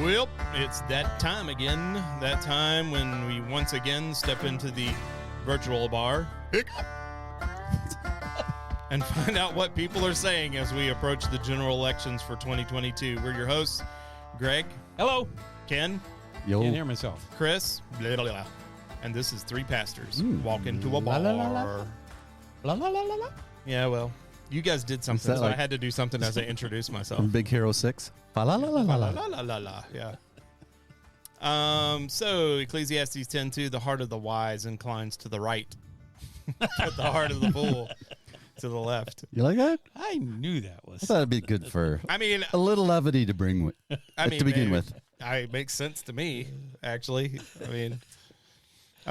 Well, it's that time again. That time when we once again step into the virtual bar and find out what people are saying as we approach the general elections for 2022. We're your hosts, Greg. Hello. Ken. Yo. Can't hear myself. Chris. Blah, blah, blah. And this is three pastors walk into a bar. La, la, la, la. La, la, la, la, la. Yeah, well, you guys did something, so like I had to do something as I introduced myself. From Big Hero 6. Fa la la la la La la. la la la, yeah. So Ecclesiastes 10:2, the heart of the wise inclines to the right, but the heart of the fool to the left. You like that? I knew that was. I thought it'd be good for I mean, a little levity to bring with, to begin with. It makes sense to me, actually. I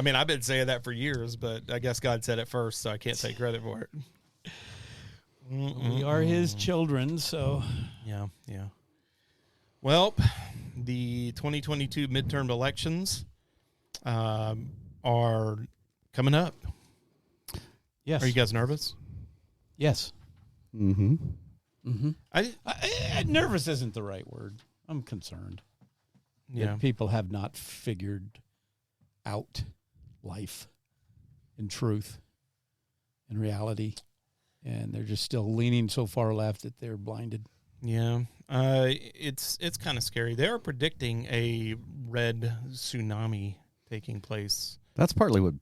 mean, I've been saying that for years, but I guess God said it first, so I can't take credit for it. We are his children, so. Yeah. Well, the 2022 midterm elections are coming up. Yes. Are you guys nervous? Yes. Mm-hmm. Mm-hmm. Nervous isn't the right word. I'm concerned. Yeah. That people have not figured out life and truth and reality, and they're just still leaning so far left that they're blinded. Yeah. It's kind of scary. They're predicting a red tsunami taking place. That's partly what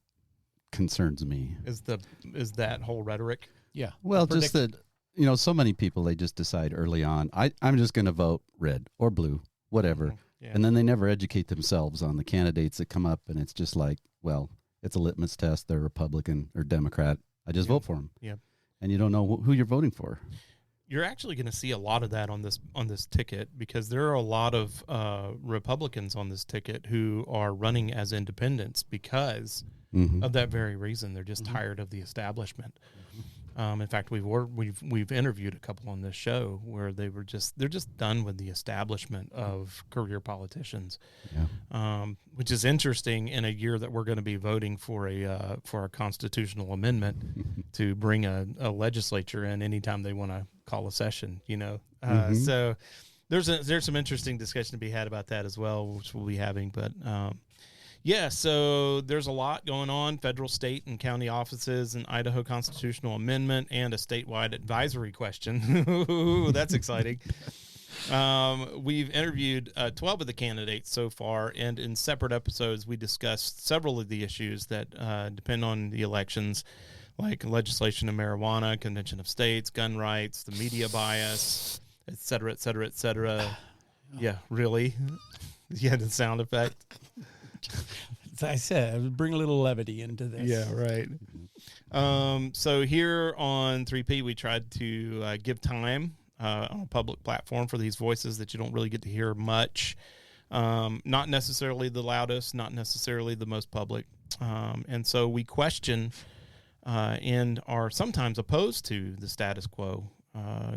concerns me. Is that whole rhetoric? Yeah. Well, just that, so many people, they just decide early on, I'm just going to vote red or blue, whatever. Yeah. And then they never educate themselves on the candidates that come up, and it's just like, well, it's a litmus test. They're Republican or Democrat. I just vote for them. Yeah. And you don't know who you're voting for. You're actually going to see a lot of that on this ticket, because there are a lot of Republicans on this ticket who are running as independents because of that very reason. They're just tired of the establishment. In fact, we've interviewed a couple on this show where they're just done with the establishment of career politicians, which is interesting in a year that we're going to be voting for a constitutional amendment to bring a legislature in anytime they want to call a session. So there's some interesting discussion to be had about that as well, which we'll be having, but. Yeah, so there's a lot going on, federal, state, and county offices, an Idaho constitutional amendment, and a statewide advisory question. Ooh, that's exciting. We've interviewed 12 of the candidates so far, and in separate episodes, we discussed several of the issues that depend on the elections, like legislation of marijuana, convention of states, gun rights, the media bias, et cetera, et cetera, et cetera. Yeah, really? Yeah, the sound effect. As I said, I would bring a little levity into this. Yeah, right. So here on 3P, we tried to give time on a public platform for these voices that you don't really get to hear much. Not necessarily the loudest, not necessarily the most public. And so we question and are sometimes opposed to the status quo.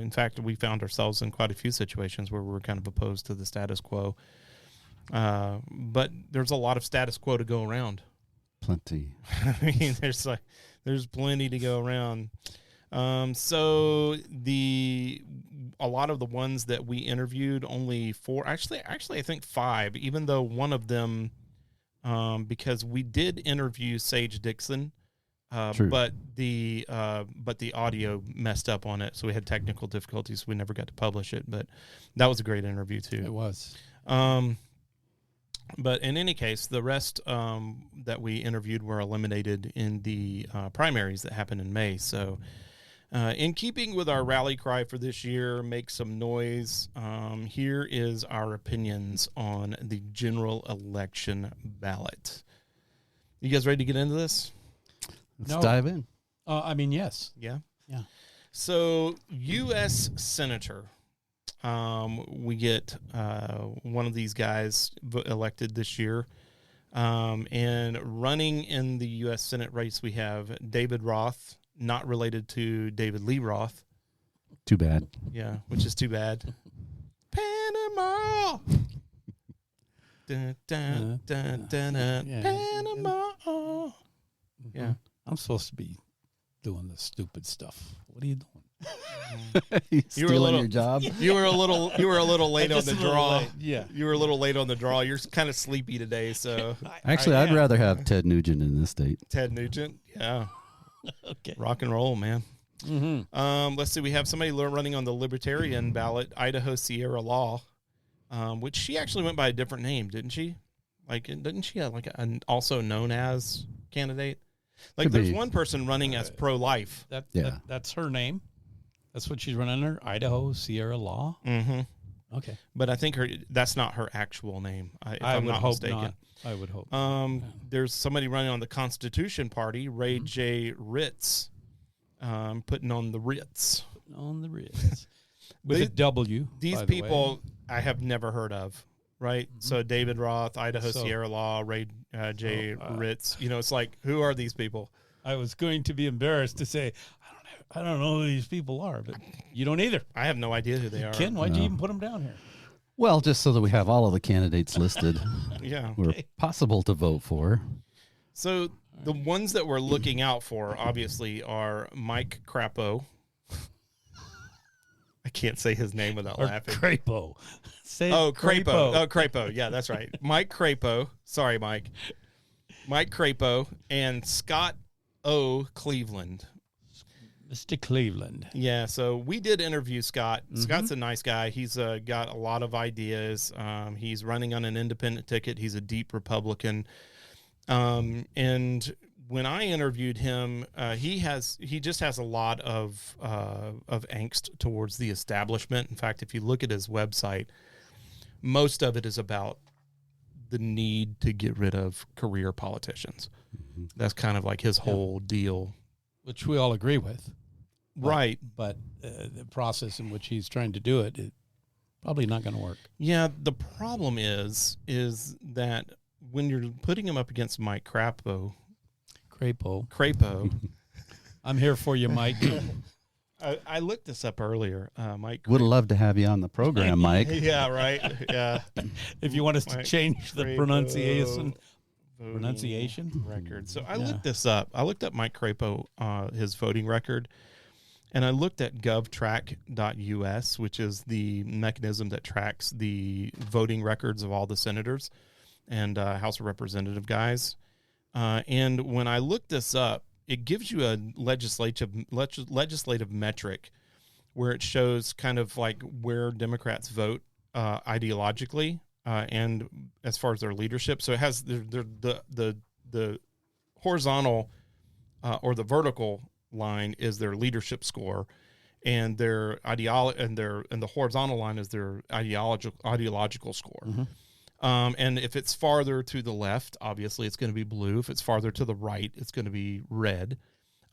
In fact, we found ourselves in quite a few situations where we were kind of opposed to the status quo. But there's a lot of status quo to go around. Plenty. I mean, there's plenty to go around. So a lot of the ones that we interviewed, only four, actually I think five, even though one of them, because we did interview Sage Dixon, but the audio messed up on it, so we had technical difficulties. We never got to publish it, but that was a great interview too. It was. But in any case, the rest that we interviewed were eliminated in the primaries that happened in May. So In keeping with our rally cry for this year, make some noise, here is our opinions on the general election ballot. You guys ready to get into this? Let's dive in. Yes. Yeah? Yeah. So, U.S. Senator, we get one of these guys elected this year. And running in the U.S. Senate race, we have David Roth, not related to David Lee Roth. Too bad. Yeah, which is too bad. Panama. Dun, dun, dun, dun, dun, Yeah. Panama. Yeah. I'm supposed to be doing the stupid stuff. What are you doing? You stealing your job? You were a little late on Just the a little draw. late, yeah. You were a little late on the draw. You're kind of sleepy today, so Actually, I'd rather have Ted Nugent in this state. Ted Nugent. Yeah. Okay. Rock and roll, man. Mm-hmm. Let's see. We have somebody running on the Libertarian ballot, Idaho Sierra Law, which she actually went by a different name, didn't she? Like, didn't she have like an also known as candidate? Like, Could there's be. one person running as pro-life. That's her name. That's what she's running under. Idaho Sierra Law. Mm-hmm. Okay. But I think that's not her actual name. If I I'm would not hope mistaken. not. I would hope. There's somebody running on the Constitution Party, Ray Mm-hmm. J. Ritz, putting on the Ritz. On the wrist. With a W. These by the people way. I have never heard of, right? So David Roth, Idaho So- Sierra Law, Ray J. Ritz. You know, it's like, who are these people? I was going to be embarrassed to say, I don't know who these people are, but you don't either. I have no idea who they are. Ken, why'd you even put them down here? Well, just so that we have all of the candidates listed Yeah. who are possible to vote for. So the ones that we're looking out for, obviously, are Mike Crapo. I can't say his name without Or laughing. Crapo. Say Crapo. Oh, Crapo. Yeah, that's right. Mike Crapo. Sorry, Mike. Mike Crapo and Scott O. Cleveland. Mr. Cleveland. Yeah, so we did interview Scott. Scott's a nice guy. He's got a lot of ideas. He's running on an independent ticket. He's a deep Republican. And when I interviewed him, he just has a lot of angst towards the establishment. In fact, if you look at his website, most of it is about the need to get rid of career politicians. That's kind of like his whole deal. Which we all agree with. Right. But the process in which he's trying to do it is probably not going to work. Yeah, the problem is that when you're putting him up against Mike Crapo, I'm here for you, Mike. I looked this up earlier. Mike Would have loved to have you on the program, Mike. Yeah, right. Yeah. If you want us to Mike change the Crapo pronunciation record. So I looked this up. I looked up Mike Crapo, his voting record, and I looked at govtrack.us, which is the mechanism that tracks the voting records of all the senators and House of Representative guys. And when I looked this up, it gives you a legislative metric where it shows kind of like where Democrats vote ideologically and as far as their leadership. So it has the horizontal or the vertical line is their leadership score, and their the horizontal line is their ideological score. And if it's farther to the left, obviously it's going to be blue. If it's farther to the right, it's going to be red.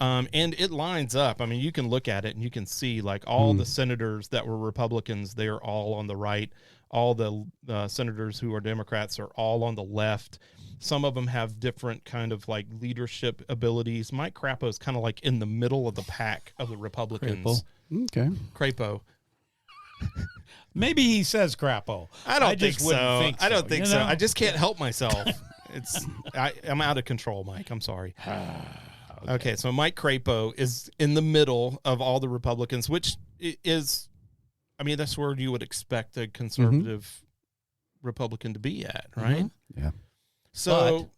And it lines up. I mean, you can look at it and you can see like all the senators that were Republicans, they are all on the right. All the senators who are Democrats are all on the left. Some of them have different kind of like leadership abilities. Mike Crapo is kind of like in the middle of the pack of the Republicans. Okay. Crapo. Maybe he says crapo. I don't think just wouldn't so. think I don't think you so. know? I just can't help myself. I'm out of control, Mike. I'm sorry. Okay, so Mike Crapo is in the middle of all the Republicans, which is, I mean, that's where you would expect a conservative Republican to be at, right? Yeah. So,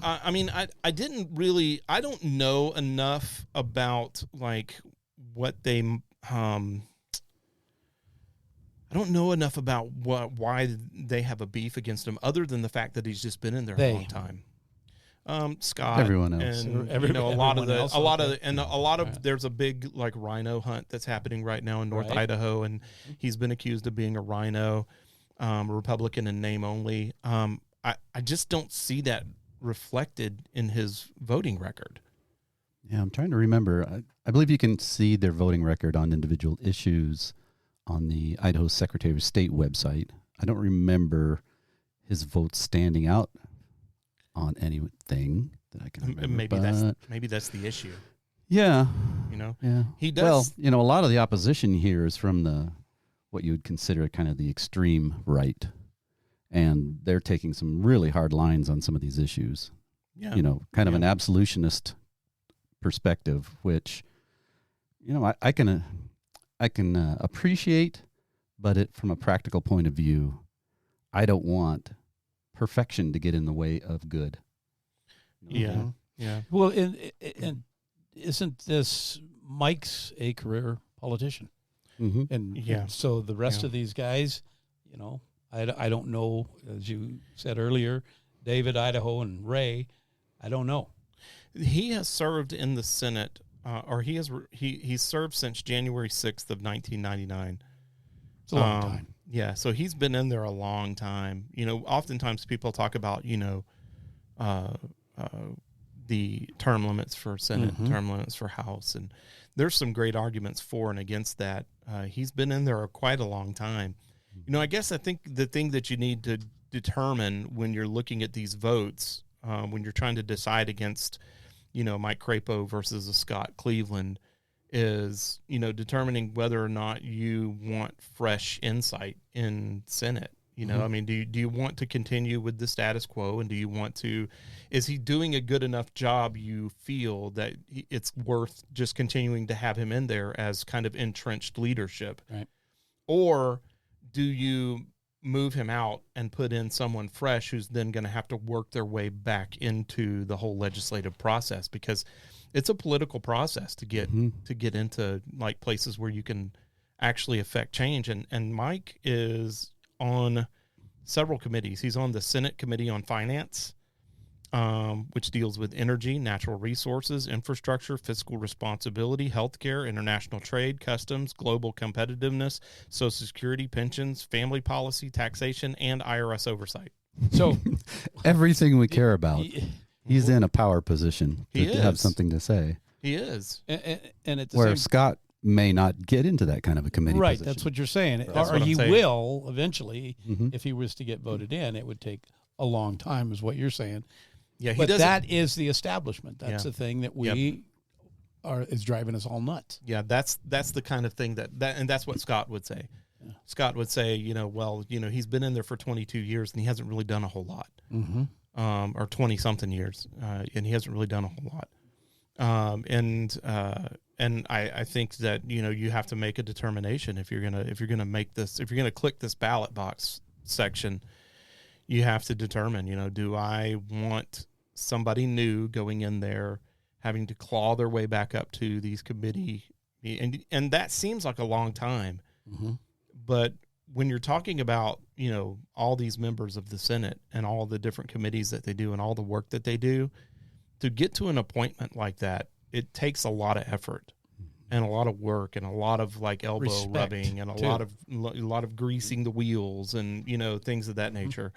I mean, I don't know enough about like what they, I don't know enough about why they have a beef against him other than the fact that he's just been in there a long time. Scott, Everyone else. and there's a big like rhino hunt that's happening right now in North Idaho, and he's been accused of being a rhino, Republican in name only. I just don't see that reflected in his voting record. Yeah, I'm trying to remember. I believe you can see their voting record on individual issues on the Idaho Secretary of State website. I don't remember his votes standing out on anything that I can remember. Maybe that's the issue. Yeah. Yeah. He does. Well, a lot of the opposition here is from what you would consider kind of the extreme right. And they're taking some really hard lines on some of these issues. Yeah. Kind of an absolutionist perspective, which, I can appreciate, but from a practical point of view, I don't want perfection to get in the way of good. Yeah. Yeah. Well, and isn't this Mike's a career politician? Mm-hmm. And so the rest of these guys, I don't know, as you said earlier, David, Idaho, and Ray, I don't know. He has served in the Senate, he's served since January 6th of 1999. It's a long time. Yeah, so he's been in there a long time. Oftentimes people talk about, the term limits for Senate, term limits for House, and there's some great arguments for and against that. He's been in there quite a long time. I guess I think the thing that you need to determine when you're looking at these votes, when you're trying to decide against, Mike Crapo versus a Scott Cleveland, is, determining whether or not you want fresh insight in Senate. I mean, do you want to continue with the status quo, and is he doing a good enough job you feel that it's worth just continuing to have him in there as kind of entrenched leadership? Right. Or do you move him out and put in someone fresh who's then going to have to work their way back into the whole legislative process? Because it's a political process to get into like places where you can actually affect change. And Mike is on several committees. He's on the Senate Committee on Finance, which deals with energy, natural resources, infrastructure, fiscal responsibility, healthcare, international trade, customs, global competitiveness, Social Security, pensions, family policy, taxation, and IRS oversight. So everything we care about. He's in a power position to have something to say. He is. And at the where Scott may not get into that kind of a committee position. That's what you're saying. Or he will eventually, if he was to get voted in. It would take a long time is what you're saying. Yeah, but that is the establishment. That's the thing that is driving us all nuts. Yeah, that's the kind of thing and that's what Scott would say. Yeah. Scott would say, he's been in there for 22 years and he hasn't really done a whole lot. Mm-hmm. Or 20-something years, and he hasn't really done a whole lot. And I think that you have to make a determination if you're gonna click this ballot box section, you have to determine, do I want somebody new going in there having to claw their way back up to these committee, and that seems like a long time, but when you're talking about, all these members of the Senate and all the different committees that they do and all the work that they do, to get to an appointment like that, it takes a lot of effort and a lot of work and a lot of like elbow rubbing and a lot of greasing the wheels and, things of that nature.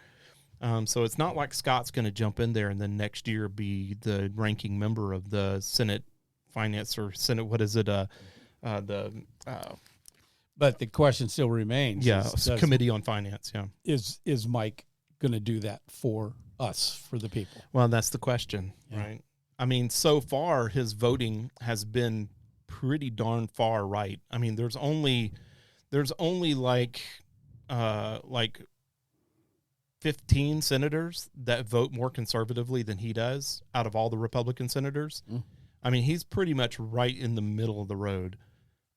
So it's not like Scott's going to jump in there and then next year be the ranking member of the Senate Finance or Senate. What is it? But the question still remains. Yeah, Committee on Finance, yeah. Is Mike going to do that for us, for the people? Well, that's the question, right? I mean, so far his voting has been pretty darn far right. I mean, there's only like 15 senators that vote more conservatively than he does out of all the Republican senators. I mean, he's pretty much right in the middle of the road.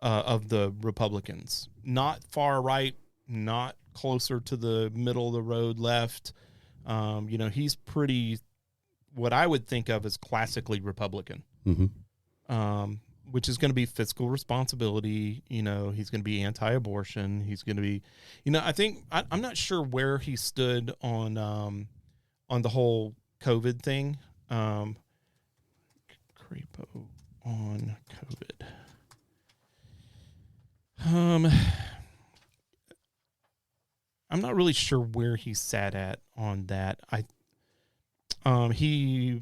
Of the Republicans, not far right, not closer to the middle of the road left. He's pretty, what I would think of as classically Republican, which is going to be fiscal responsibility. He's going to be anti-abortion. He's going to be, I think, I'm not sure where he stood on the whole COVID thing. Crapo on COVID. I'm not really sure where he sat at on that. He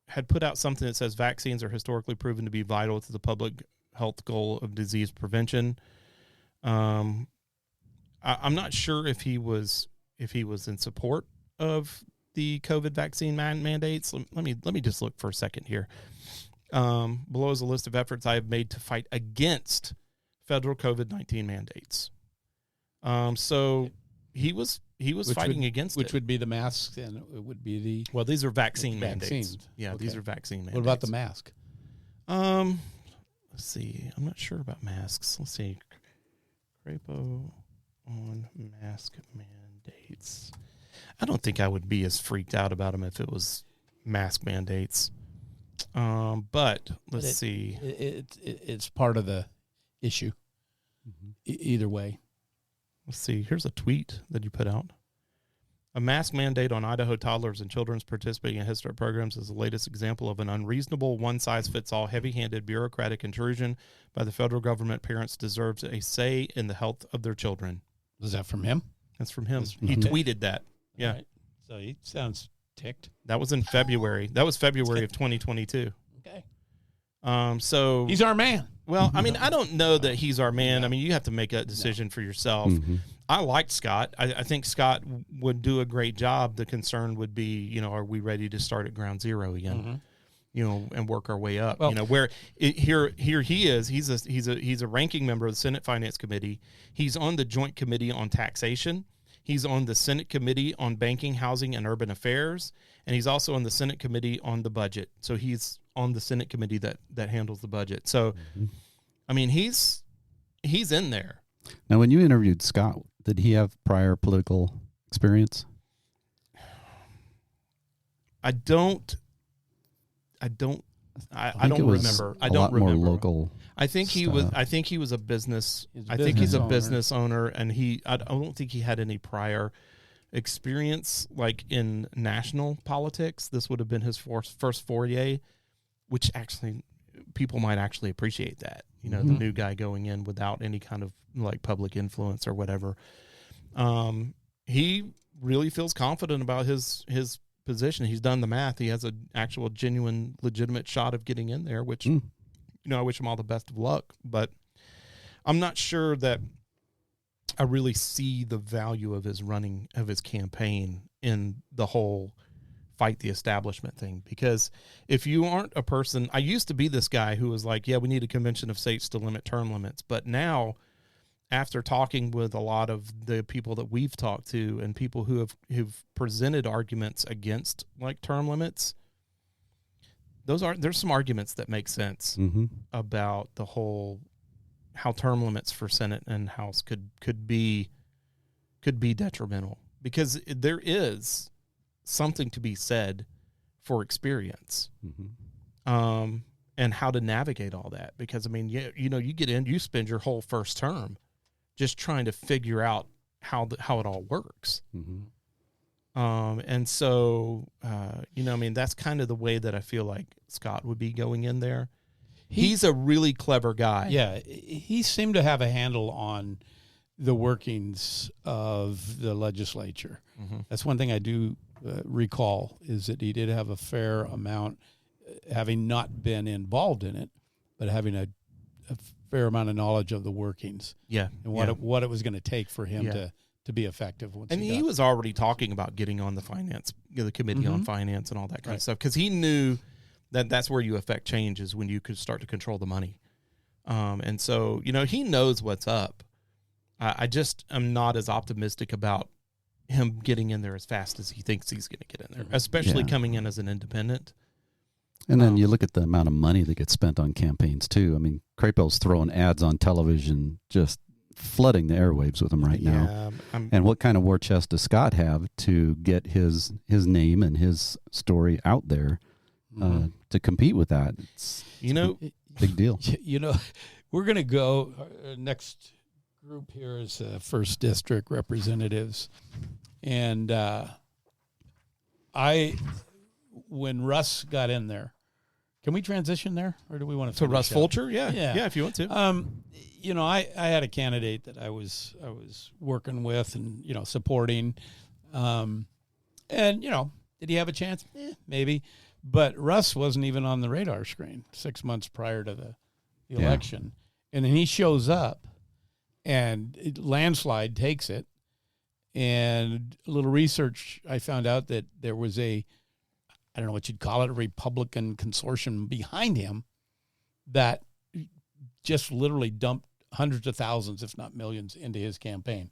had put out something that says vaccines are historically proven to be vital to the public health goal of disease prevention. I'm not sure if he was in support of the COVID vaccine mandates. Let me just look for a second here. Below is a list of efforts I have made to fight against federal COVID-19 mandates. So he was fighting against it. Which would be the masks, and it would be the... Well, these are vaccine mandates. Yeah, okay. These are vaccine mandates. What about the mask? Let's see. I'm not sure about masks. Let's see. Crapo on mask mandates. I don't think I would be as freaked out about them if it was mask mandates. But let's see. It's part of the issue. Mm-hmm. Either way. Let's see. Here's a tweet that you put out. A mask mandate on Idaho toddlers and children participating in Head Start programs is the latest example of an unreasonable, one-size-fits-all, heavy-handed bureaucratic intrusion by the federal government. Parents deserve a say in the health of their children. Was that from him? That's from him. He tweeted that. Yeah. Right. So he sounds ticked. That was in February. That was February of 2022. Okay. So he's our man. Well, I mean, I don't know that he's our man. I mean, you have to make a decision for yourself. Mm-hmm. I liked Scott. I think Scott would do a great job. The concern would be, are we ready to start at ground zero again? Mm-hmm. And work our way up. Well, where here he is. He's a ranking member of the Senate Finance Committee. He's on the Joint Committee on Taxation. He's on the Senate Committee on Banking, Housing, and Urban Affairs, and he's also on the Senate Committee on the Budget. So he's on the Senate Committee that handles the budget. So, I mean, he's in there. Now, when you interviewed Scott, did he have prior political experience? I don't remember. I don't remember. More local. I think he was. I think he was a business. I think he's a business owner, and I don't think he had any prior experience like in national politics. This would have been his first foray, which actually people might actually appreciate that. The new guy going in without any kind of like public influence or whatever. He really feels confident about his position. He's done the math. He has an actual genuine, legitimate shot of getting in there, which, I wish him all the best of luck, but I'm not sure that I really see the value of his campaign in the whole fight the establishment thing. Because if you aren't a person, I used to be this guy who was like, yeah, we need a convention of states to limit term limits. But now, after talking with a lot of the people that we've talked to and people who've presented arguments against like term limits, there's some arguments that make sense about the whole how term limits for Senate and House could be detrimental, because there is something to be said for experience and how to navigate all that. Because I mean, you get in, you spend your whole first term just trying to figure out how it all works. And so, I mean, that's kind of the way that I feel like Scott would be going in there. He's a really clever guy. Yeah. He seemed to have a handle on the workings of the legislature. That's one thing I do recall, is that he did have a fair amount, having not been involved in it, but having a fair amount of knowledge of the workings. Yeah. And what it was going to take for him to be effective. And he was already talking about getting on the committee on finance and all that kind of stuff, because he knew that that's where you affect change, is when you could start to control the money. And so, he knows what's up. I just am not as optimistic about him getting in there as fast as he thinks he's going to get in there, especially coming in as an independent. And then you look at the amount of money that gets spent on campaigns too. I mean, Crapo's throwing ads on television, just flooding the airwaves with them right now. And what kind of war chest does Scott have to get his name and his story out there to compete with that? It's big deal. We're going to go. Our next group here is First District representatives, and when Russ got in there, can we transition there, or do we want to to Russ up? Fulcher? Yeah, if you want to. I had a candidate that I was working with and supporting, and did he have a chance? Maybe, but Russ wasn't even on the radar screen 6 months prior to the election, and then he shows up, and landslide takes it. And a little research, I found out that there was I don't know what you'd call it, a Republican consortium behind him that just literally dumped hundreds of thousands, if not millions, into his campaign.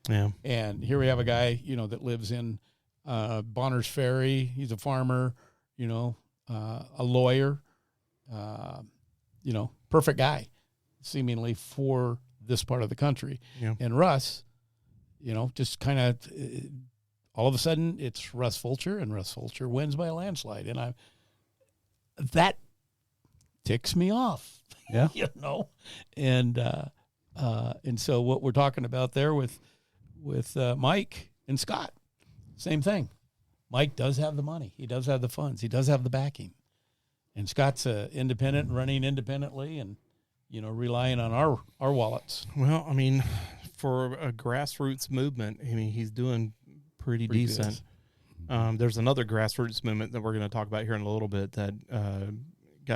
Yeah. And here we have a guy, that lives in Bonner's Ferry. He's a farmer, a lawyer, perfect guy, seemingly, for this part of the country. Yeah. And Russ, just kind of all of a sudden it's Russ Fulcher, and Russ Fulcher wins by a landslide. And that ticks me off. Yeah. And so what we're talking about there with Mike and Scott, same thing. Mike does have the money. He does have the funds. He does have the backing. And Scott's independent, running independently, and relying on our wallets. Well, I mean, for a grassroots movement, he's doing pretty decent. There's another grassroots movement that we're going to talk about here in a little bit that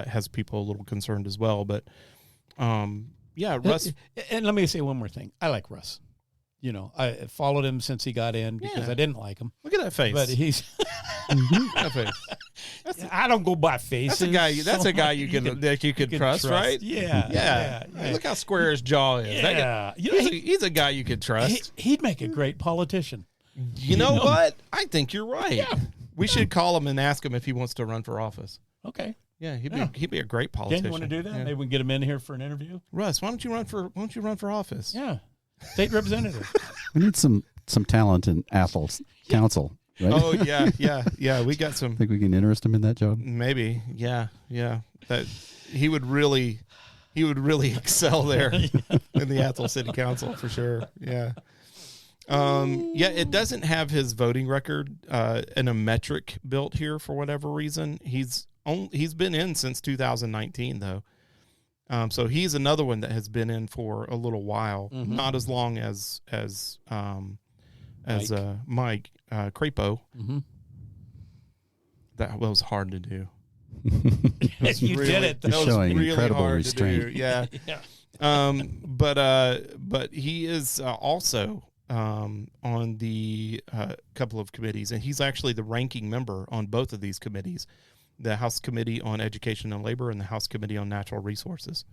has people a little concerned as well. But Russ. And let me say one more thing. I like Russ. I followed him since he got in because I didn't like him. Look at that face. But he's that face. I don't don't go by faces. That's a guy you can trust, right? Yeah. Look how square his jaw is. Yeah. He's a guy you could trust. He'd make a great politician. You know what? I think you're right. Yeah. We should call him and ask him if he wants to run for office. Okay. Yeah, he'd be a great politician. Ken, you want to do that? Yeah. Maybe we can get him in here for an interview. Russ, why don't you run for office? Yeah. State representative. We need some talent in Athol's council, right? Oh yeah. We got some. Think we can interest him in that job? Maybe. Yeah. That he would really excel there in the Athol City Council for sure. Yeah. It doesn't have his voting record in a metric built here for whatever reason. He's been in since 2019 though. So he's another one that has been in for a little while, not as long as Mike Crapo. Mm-hmm. That was hard to do. You did it. You're showing really incredible hard restraint. to do. Yeah. But he is also on the couple of committees, and he's actually the ranking member on both of these committees. The House Committee on Education and Labor and the House Committee on Natural Resources.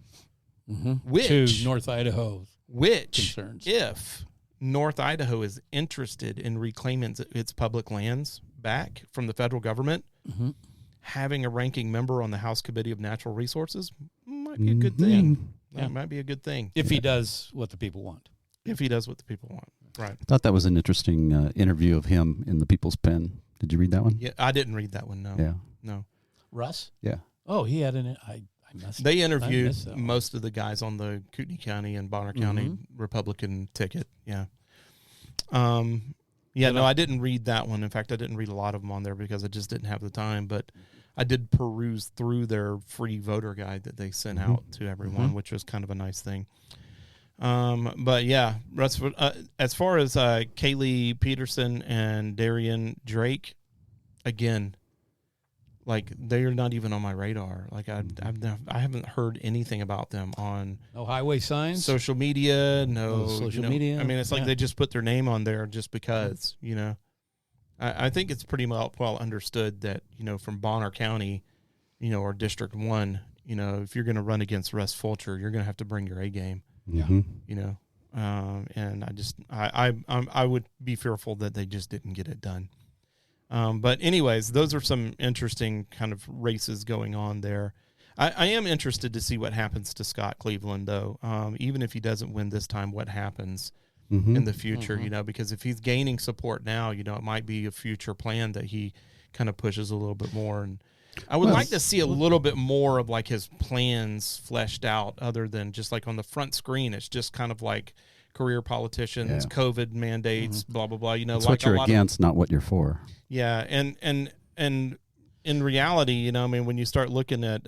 Mm-hmm. Which to North Idaho concerns. If North Idaho is interested in reclaiming its public lands back from the federal government, having a ranking member on the House Committee of Natural Resources might be a good thing. That might be a good thing. If he does what the people want. Right. I thought that was an interesting interview of him in the People's Pen. Did you read that one? Yeah, I didn't read that one, no. Yeah. No. Russ? Yeah. Oh, he had I missed. They interviewed most of the guys on the Kootenai County and Bonner County Republican ticket. Yeah. No, I didn't read that one. In fact, I didn't read a lot of them on there because I just didn't have the time. But I did peruse through their free voter guide that they sent out to everyone, which was kind of a nice thing. But yeah, Russ, as far as Kaylee Peterson and Darian Drake, again, like they're not even on my radar. Like I haven't heard anything about them on no highway signs, social media, media. I mean, it's like they just put their name on there just because, I think it's pretty well understood that, from Bonner County, or District 1, if you're going to run against Russ Fulcher, you're going to have to bring your A game. Yeah. And I would be fearful that they just didn't get it done. But anyways, those are some interesting kind of races going on there. I am interested to see what happens to Scott Cleveland, though. Even if he doesn't win this time, what happens in the future, because if he's gaining support now, it might be a future plan that he kind of pushes a little bit more. And I would like to see a little bit more of like his plans fleshed out other than just like on the front screen. It's just kind of like career politicians, COVID mandates, blah, blah, blah. It's like what you're against, not what you're for. Yeah. And in reality, you know, I mean, when you start looking at,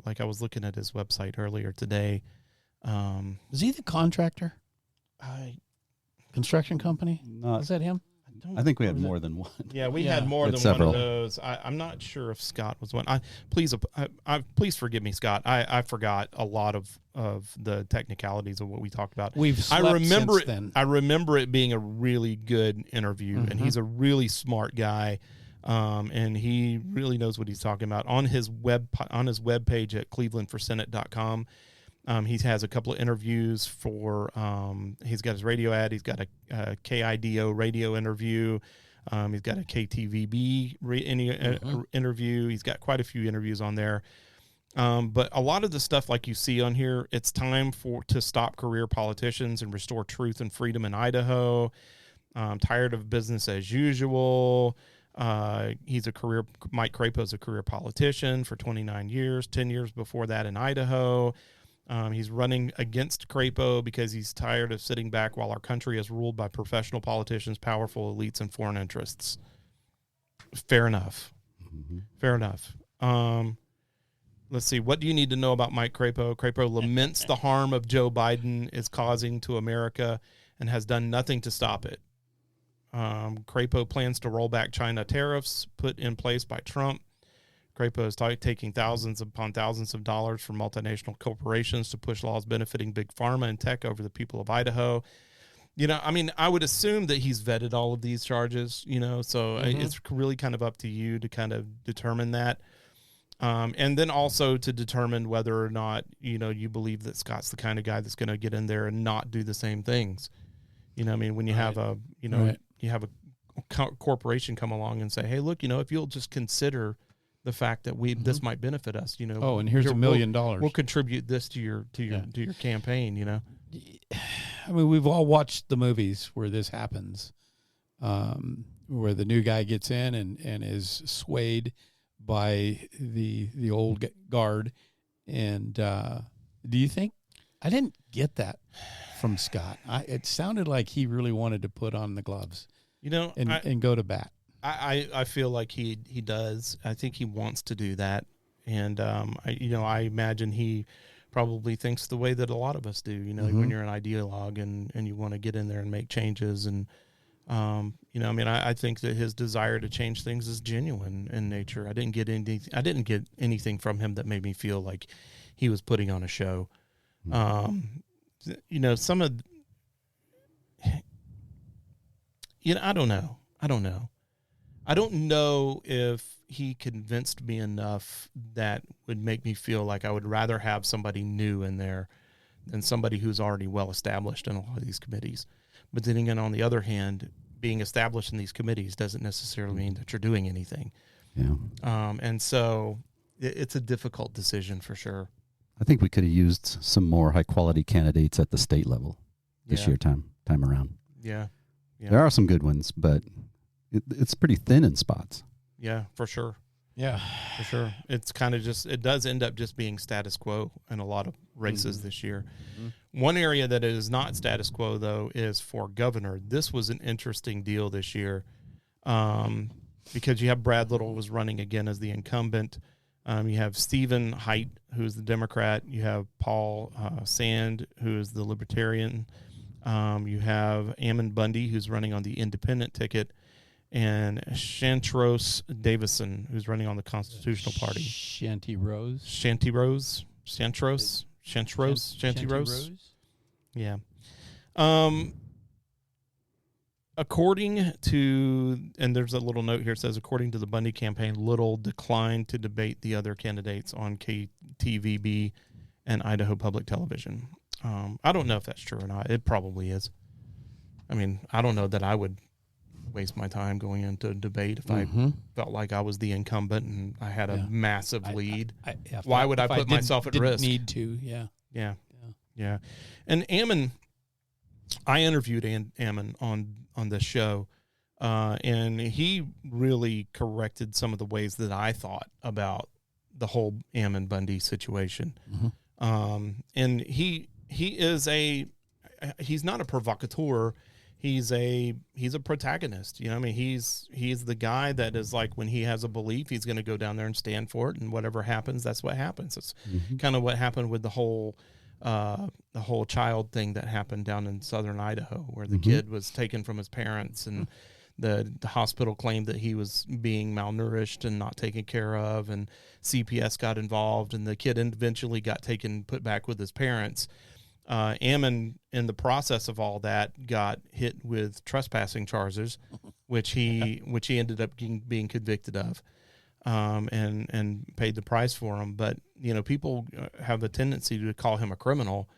like I was looking at his website earlier today. Is he the contractor? Construction company? Not, Is that him? I think we had more than one. Yeah, we had more than several. one of those. I'm not sure if Scott was one. Please forgive me, Scott. I forgot a lot of the technicalities of what we talked about. I remember it. Then. I remember it being a really good interview, and he's a really smart guy, and he really knows what he's talking about. On his web page at clevelandforsenate.com. He has a couple of interviews for, he's got his radio ad. He's got a KIDO radio interview. He's got a KTVB interview. He's got quite a few interviews on there. But a lot of the stuff like you see on here, it's time to stop career politicians and restore truth and freedom in Idaho. Tired of business as usual. Mike Crapo's a career politician for 29 years, 10 years before that in Idaho. He's running against Crapo because he's tired of sitting back while our country is ruled by professional politicians, powerful elites, and foreign interests. Fair enough. Mm-hmm. Fair enough. Let's see. What do you need to know about Mike Crapo? Crapo laments the harm of Joe Biden is causing to America and has done nothing to stop it. Crapo plans to roll back China tariffs put in place by Trump. Crapo is taking thousands upon thousands of dollars from multinational corporations to push laws benefiting big pharma and tech over the people of Idaho. You know, I mean, I would assume that he's vetted all of these charges, you know, so it's really kind of up to you to kind of determine that. And then also to determine whether or not, you know, you believe that Scott's the kind of guy that's going to get in there and not do the same things. You know, I mean, when you have you have a corporation come along and say, hey, look, you know, if you'll just consider the fact that this might benefit us, you know. Oh, and here's $1 million. We'll contribute this to your campaign, you know. I mean, we've all watched the movies where this happens, where the new guy gets in and is swayed by the old guard. And do you think I didn't get that from Scott? It sounded like he really wanted to put on the gloves, you know, and go to bat. I feel like he does. I think he wants to do that. And, I imagine he probably thinks the way that a lot of us do, you know, when you're an ideologue and you want to get in there and make changes. And, I think that his desire to change things is genuine in nature. I didn't get anything from him that made me feel like he was putting on a show. I don't know. I don't know if he convinced me enough that would make me feel like I would rather have somebody new in there than somebody who's already well established in a lot of these committees. But then again, on the other hand, being established in these committees doesn't necessarily mean that you're doing anything. Yeah. And so it's a difficult decision for sure. I think we could have used some more high quality candidates at the state level this year time around. Yeah. There are some good ones, but it's pretty thin in spots. Yeah, for sure. Yeah, for sure. It's kind of it does end up just being status quo in a lot of races this year. One area that is not status quo, though, is for governor. This was an interesting deal this year because you have Brad Little was running again as the incumbent. You have Stephen Haidt, who's the Democrat. You have Paul Sand, who is the Libertarian. You have Ammon Bundy, who's running on the independent ticket. And Shantros Davison, who's running on the Constitutional Party. Shanty Rose. Yeah. According to, and there's a little note here that says, according to the Bundy campaign, Little declined to debate the other candidates on KTVB and Idaho Public Television. I don't know if that's true or not. It probably is. I mean, I don't know that I would waste my time going into a debate if I felt like I was the incumbent and I had a massive lead. Why would I put myself at risk? Need to, yeah. And Ammon, I interviewed Ammon on this show, and he really corrected some of the ways that I thought about the whole Ammon Bundy situation. And he's not a provocateur. he's a protagonist. You know, I mean, he's the guy that is like, when he has a belief, he's going to go down there and stand for it, and whatever happens, that's what happens. It's kind of what happened with the whole child thing that happened down in southern Idaho, where the kid was taken from his parents, and the hospital claimed that he was being malnourished and not taken care of, and CPS got involved, and the kid eventually got put back with his parents. Ammon, in the process of all that, got hit with trespassing charges, which he ended up being convicted of, and paid the price for them. But you know, people have a tendency to call him a criminal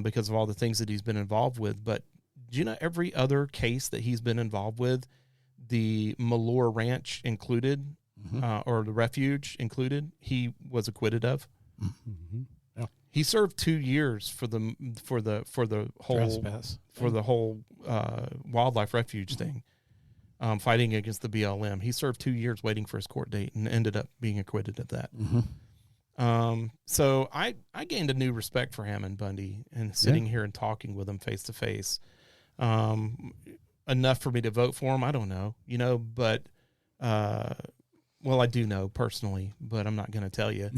because of all the things that he's been involved with. But do you know, every other case that he's been involved with, the Malure Ranch included, or the refuge included, he was acquitted of. He served 2 years for the whole Trespass. for the whole wildlife refuge thing, fighting against the BLM. He served 2 years waiting for his court date and ended up being acquitted of that. So I gained a new respect for Hammond Bundy, and sitting here and talking with him face to face, enough for me to vote for him. I don't know, you know, but well, I do know personally, but I'm not going to tell you.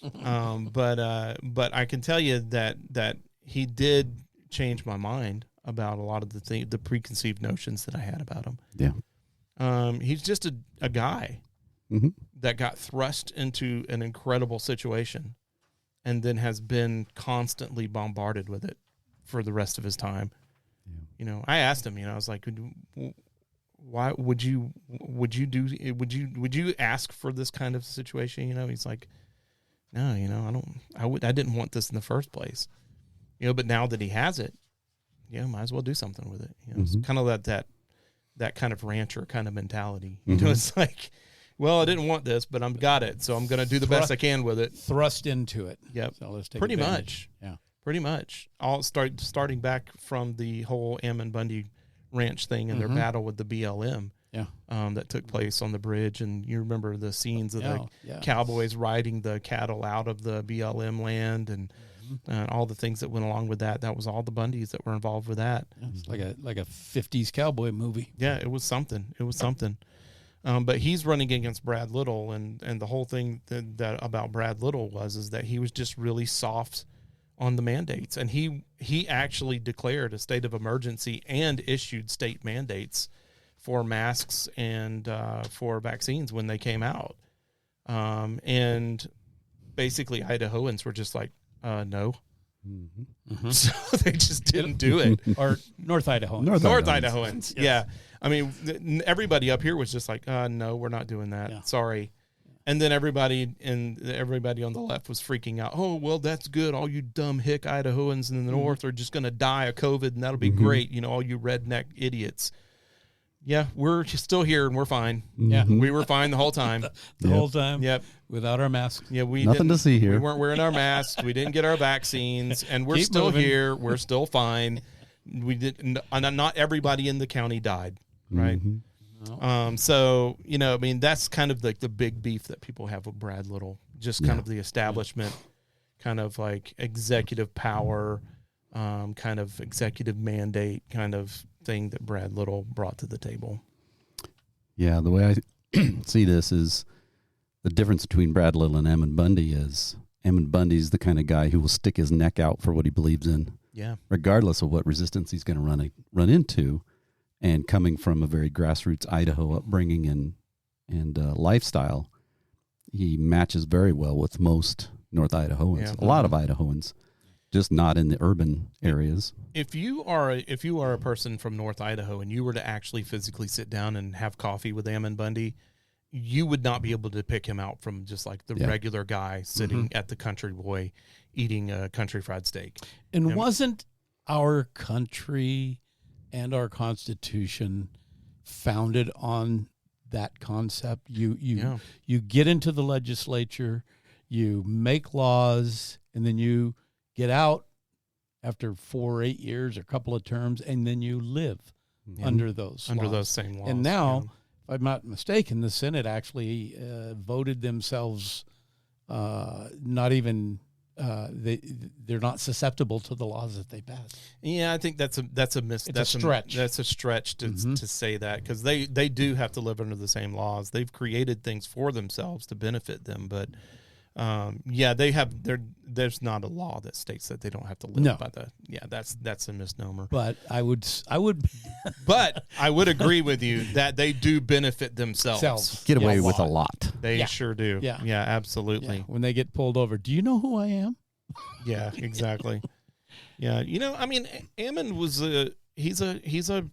But I can tell you that he did change my mind about a lot of the preconceived notions that I had about him. Yeah. He's just a guy that got thrust into an incredible situation, and then has been constantly bombarded with it for the rest of his time. Yeah. You know, I asked him, you know, I was like, why would you ask for this kind of situation? You know, he's like, no, you know, I didn't want this in the first place, you know, but now that he has it, yeah, might as well do something with it. You know, it's kind of that kind of rancher kind of mentality. You know, it's like, well, I didn't want this, but I've got it, so I'm going to do the best I can with it. Thrust into it. Yep. So let's take pretty advantage. much. Yeah. Pretty much. I'll starting back from the whole Ammon Bundy Ranch thing and their battle with the BLM. Yeah. That took place on the bridge, and you remember the scenes of the cowboys riding the cattle out of the BLM land, and all the things that went along with that. That was all the Bundys that were involved with that. Yeah, it's like a 50s cowboy movie. Yeah, it was something. It was something. But he's running against Brad Little, and the whole thing that about Brad Little is that he was just really soft on the mandates, and he actually declared a state of emergency and issued state mandates for masks and for vaccines when they came out. And basically Idahoans were just like, no. So they just didn't do it. Or North Idahoans. North Idahoans. Yes. Yeah. I mean, everybody up here was just like, no, we're not doing that. Yeah. Sorry. And then everybody on the left was freaking out. Oh, well, that's good. All you dumb hick Idahoans in the north are just going to die of COVID, and that'll be great. You know, all you redneck idiots. Yeah, we're still here and we're fine. Yeah, we were fine the whole time. The whole time. Yep, without our masks. Yeah, nothing to see here. We weren't wearing our masks. We didn't get our vaccines, and we're still here. We're still fine. We didn't. Not everybody in the county died, right? So you know, I mean, that's kind of like the big beef that people have with Brad Little. Just kind of the establishment, kind of like executive power, kind of executive mandate, kind of thing that Brad Little brought to the table. Yeah, the way I see this is the difference between Brad Little and Ammon Bundy is Ammon Bundy's the kind of guy who will stick his neck out for what he believes in. Yeah. Regardless of what resistance he's going to run into, and coming from a very grassroots Idaho upbringing and lifestyle, he matches very well with most North Idahoans. Yeah. A lot of Idahoans. Just not in the urban areas. If you are a person from North Idaho and you were to actually physically sit down and have coffee with Ammon Bundy, you would not be able to pick him out from just like the regular guy sitting at the Country Boy eating a country fried steak. And wasn't our country and our Constitution founded on that concept? You get into the legislature, you make laws, and then you get out after 4 or 8 years or a couple of terms, and then you live under those same laws. And now, if I'm not mistaken, the Senate actually voted themselves not even they're not susceptible to the laws that they pass. Yeah, I think that's a stretch. That's a stretch to say that, because they do have to live under the same laws. They've created things for themselves to benefit them, but there's not a law that states that they don't have to live by the. Yeah, that's a misnomer. But I would But I would agree with you that they do benefit themselves. Get away with a lot. They sure do. Yeah. Yeah, absolutely. Yeah. When they get pulled over, do you know who I am? Yeah, exactly. Yeah, I mean, Ammon was he's a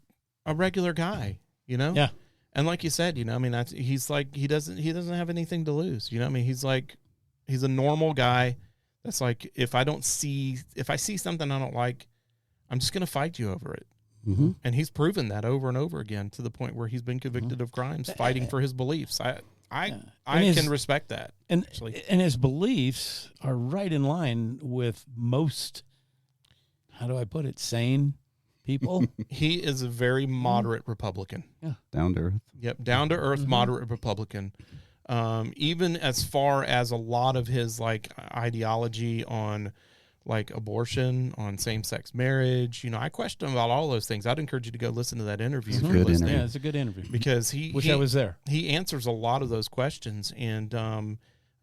regular guy, Yeah. And like you said, I mean, he's like he doesn't have anything to lose. I mean, he's a normal guy. That's like, if I see something I don't like, I'm just going to fight you over it. Mm-hmm. And he's proven that over and over again, to the point where he's been convicted of crimes fighting for his beliefs. I can respect that. And actually. And his beliefs are right in line with most, how do I put it, sane people. He is a very moderate Republican. Yeah. Down to earth. Yep, down to earth, moderate Republican. Even as far as a lot of his ideology on abortion, on same-sex marriage, I question him about all those things. I'd encourage you to go listen to that interview. If you're Good listening. interview. Yeah, it's a good interview. Because I was there. He answers a lot of those questions, and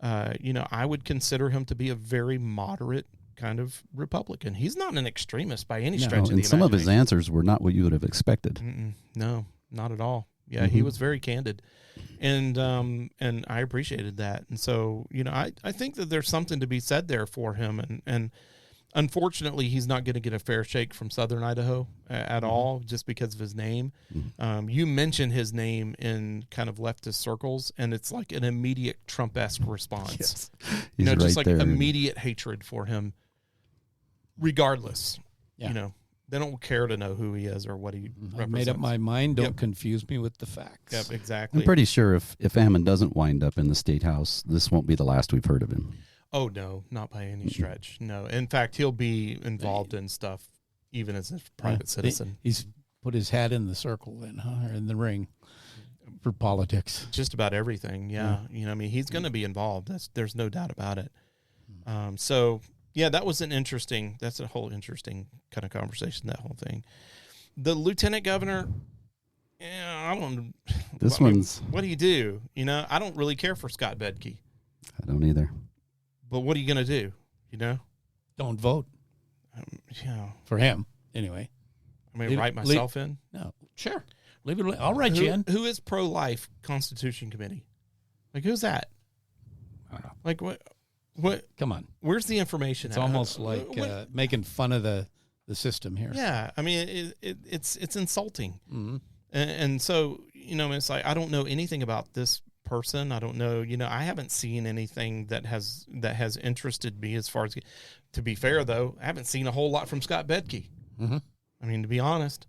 I would consider him to be a very moderate kind of Republican. He's not an extremist by any stretch of the imagination. And some of his imagination. answers were not what you would have expected. No, not at all. Yeah, he was very candid, and I appreciated that. And so, I think that there's something to be said there for him, and unfortunately, he's not going to get a fair shake from Southern Idaho at all, just because of his name. You mention his name in kind of leftist circles, and it's like an immediate Trump-esque response. Yes. He's right just like there. immediate hatred for him, regardless. Yeah. They don't care to know who he is or what he represents. I made up my mind. Don't Yep. confuse me with the facts. Yep, exactly. I'm pretty sure if Ammon doesn't wind up in the state house, this won't be the last we've heard of him. Oh, no, not by any stretch. No. In fact, he'll be involved in stuff even as a private citizen. He's put his hat in the circle then, or in the ring for politics. Just about everything, yeah. I mean, he's going to be involved. There's no doubt about it. So, yeah, that's a whole interesting kind of conversation, that whole thing. The lieutenant governor, I don't. What do you do? I don't really care for Scott Bedke. I don't either. But what are you going to do? Don't vote for him anyway. I mean, write myself in? No, sure. Leave it. I'll write you in. Who is pro-life Constitution Committee? Who's that? I don't know. What? Come on. Where's the information? It's almost like making fun of the system here. Yeah, I mean, it's insulting. Mm-hmm. And so, it's like, I don't know anything about this person. I don't know, I haven't seen anything that has interested me as far as, to be fair though, I haven't seen a whole lot from Scott Bedke. Mm-hmm. I mean, to be honest,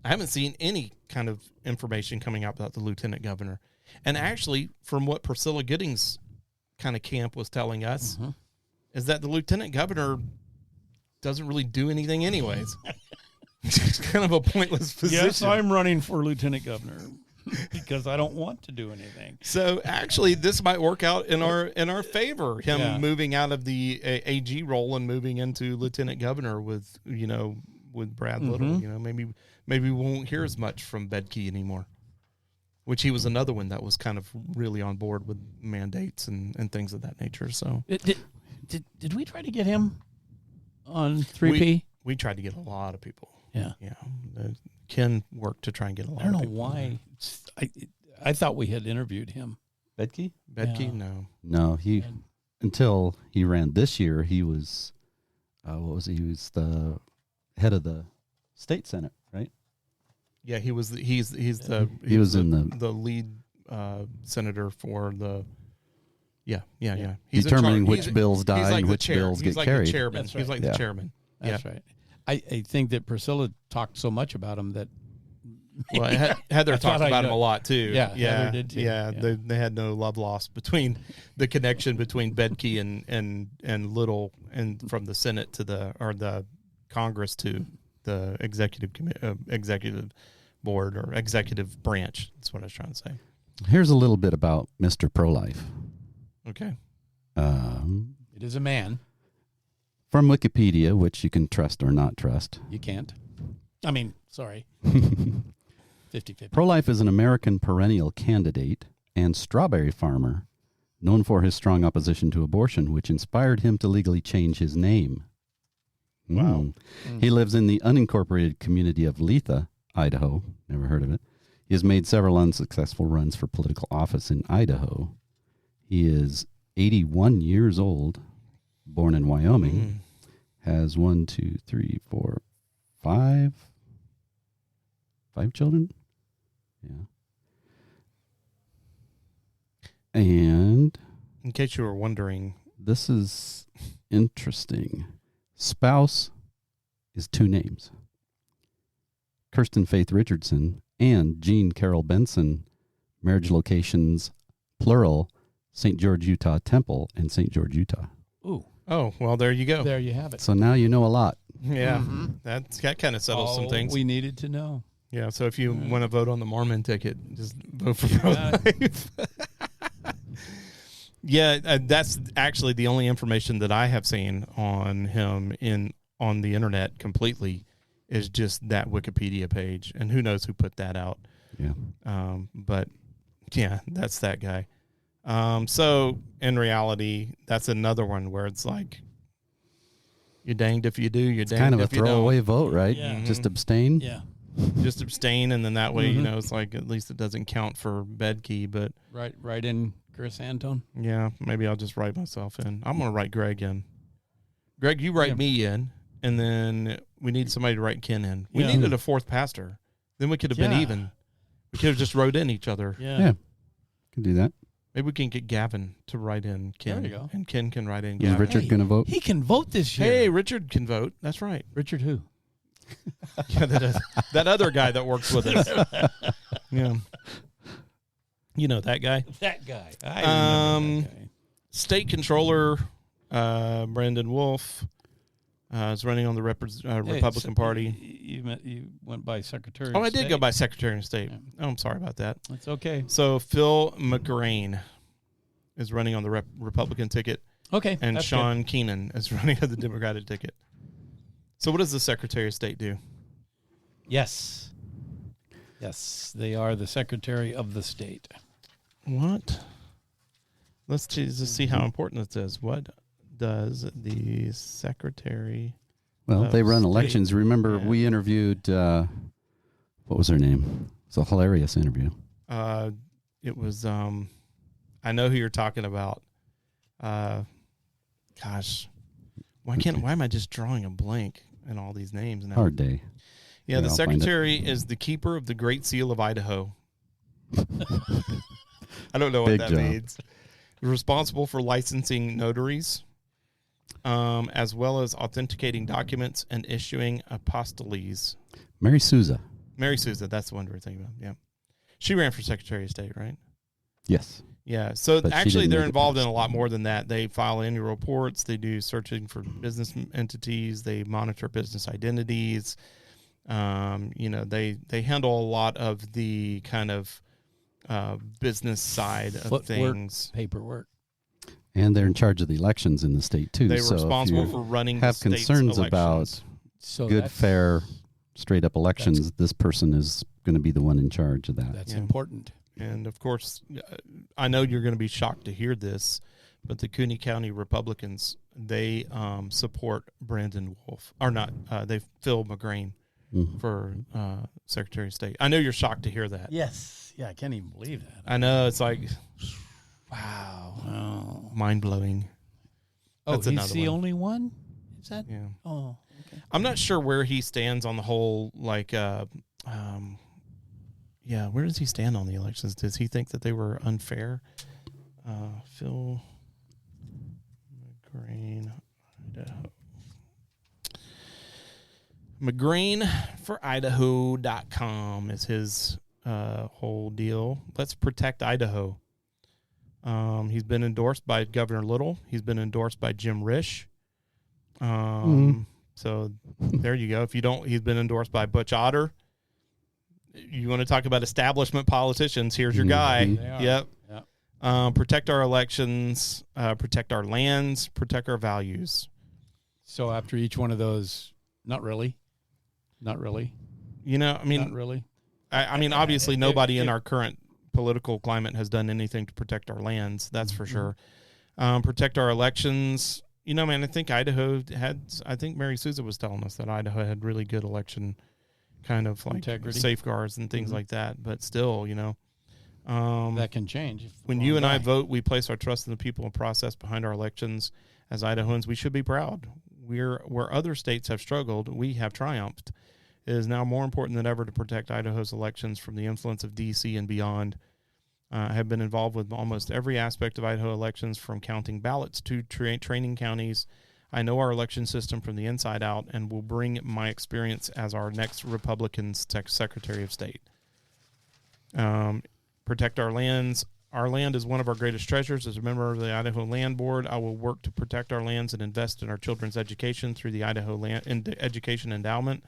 I haven't seen any kind of information coming out about the lieutenant governor. And actually, from what Priscilla Giddings' kind of camp was telling us, is that the lieutenant governor doesn't really do anything anyways. It's kind of a pointless position. Yes, I'm running for lieutenant governor because I don't want to do anything. So actually, this might work out in our favor. Him moving out of the AG role and moving into lieutenant governor with Brad Little. Maybe we won't hear as much from Bedke anymore. Which he was another one that was kind of really on board with mandates and things of that nature. So did we try to get him on 3P? We tried to get a lot of people. Yeah. Ken worked to try and get a lot of people. I don't know why. I thought we had interviewed him. Bedke? Bedke, no. No, until he ran this year, he was, what was he? He was the head of the state senate, right? Yeah, he was the lead senator for the He's determining which bills die and which bills get carried. The chairman. That's right. He's like the chairman. That's right. I think that Priscilla talked so much about him that Heather talked about him a lot too. Yeah, Heather did too. Yeah. They had no love lost between the connection between Bedke and Little, and from the Senate to the Congress to the executive board or executive branch. That's what I was trying to say. Here's a little bit about Mr. Pro-Life. Okay. It is a man. From Wikipedia, which you can trust or not trust. You can't. I mean, sorry. 50-50. Pro-life is an American perennial candidate and strawberry farmer known for his strong opposition to abortion, which inspired him to legally change his name. Wow. He lives in the unincorporated community of Letha, Idaho. Never heard of it. He has made several unsuccessful runs for political office in Idaho. He is 81 years old, born in Wyoming. Has 5 children. Yeah. And in case you were wondering, this is interesting. Spouse is 2 names. Kirsten Faith Richardson and Jean Carol Benson. Marriage locations, plural, St. George, Utah Temple and St. George, Utah. Ooh. oh, well, there you go. There you have it. So now you know a lot. Yeah, that kind of settles some things. We needed to know. Yeah, so if you want to vote on the Mormon ticket, just vote for pro-life. Yeah, that's actually the only information that I have seen on him on the internet completely is just that Wikipedia page, and who knows who put that out. Yeah. But yeah, that's that guy. So in reality, that's another one where it's like, you're danged if you do, you're danged Kind of a if you don't. throwaway vote, right? Yeah. Just abstain. Yeah. Just abstain, and then that way, you know, it's like at least it doesn't count for bed key. But Right in Chris Anton. yeah, maybe I'll just write myself in. I'm going to write Greg in. Greg, you write me in, and then we need somebody to write Ken in. We needed a 4th pastor. Then we could have been even. We could have just wrote in each other. Yeah. Can do that. Maybe we can get Gavin to write in Ken. There you go. And Ken can write in Is Gavin. Richard going to vote? He can vote this year. Hey, Richard can vote. That's right. Richard who? Yeah, that other guy that works with us. Yeah. You know that guy? That guy. I remember that guy. State Controller Brandon Wolf is running on the Republican Party. You went by Secretary Oh, of I State. did go by Secretary of State. Yeah. Oh, I'm sorry about that. That's okay. So Phil McGrain is running on the Republican ticket, Okay. and that's Sean Keenan is running on the Democratic ticket. So what does the Secretary of State do? good. Yes. Yes, they are the Secretary of the State. What? Let's just see how important this is. What does the Secretary... Well, they run State. elections. Remember, Yeah. we interviewed, what was her name? It's a hilarious interview. It was, I know who you're talking about. Gosh, why am I just drawing a blank in all these names now? Hard day. Yeah, the I'll find it. Secretary is the keeper of the Great Seal of Idaho. I don't know what Big that job. means. Responsible for licensing notaries, as well as authenticating documents and issuing apostoles. Mary Souza. Mary Souza, that's the one we're thinking about. Yeah, she ran for Secretary of State, right? Yes. Yeah. So But she actually, didn't they're make it involved in past. a lot more than that. They file annual reports. They do searching for business entities. They monitor business identities. They handle a lot of the kind of business side of Footwork, things. paperwork. And they're in charge of the elections in the state, too. They're So if responsible you for running have the state's concerns elections. about So good, that's, fair, straight-up elections, this person is going to be the one in charge of that. That's Yeah. important. And of course, I know you're going to be shocked to hear this, but the Cooney County Republicans, they support Brandon Wolf, or not, they Phil McGrain Mhm. for Secretary of State. I know you're shocked to hear that. Yes. Yeah, I can't even believe that. I know, it's like, Wow. Oh, mind blowing. That's he's another the one. only one? Is that? Yeah. Oh, okay. I'm not sure where he stands on the whole, where does he stand on the elections? Does he think that they were unfair? Phil McGrain, Idaho. McGrain for Idaho.com is his whole deal. Let's protect Idaho. He's been endorsed by Governor Little. He's been endorsed by Jim Risch. So there you go. He's been endorsed by Butch Otter. You want to talk about establishment politicians? Here's your guy. They are. Yep. Yeah. Protect our elections, protect our lands, protect our values. So after each one of those, not really. Not really. I mean, Not really. I mean, obviously, nobody in our current political climate has done anything to protect our lands. That's for sure. Protect our elections. Man, I think Idaho had. I think Mary Souza was telling us that Idaho had really good election kind of like integrity, safeguards and things like that. But still, that can change. When you and I vote, we place our trust in the people and process behind our elections. As Idahoans, we should be proud. Where other states have struggled, we have triumphed. It is now more important than ever to protect Idaho's elections from the influence of D.C. and beyond. I have been involved with almost every aspect of Idaho elections, from counting ballots to training counties. I know our election system from the inside out and will bring my experience as our next Republican Secretary of State. Protect our lands. Our land is one of our greatest treasures. As a member of the Idaho Land Board, I will work to protect our lands and invest in our children's education through the Idaho Education Endowment.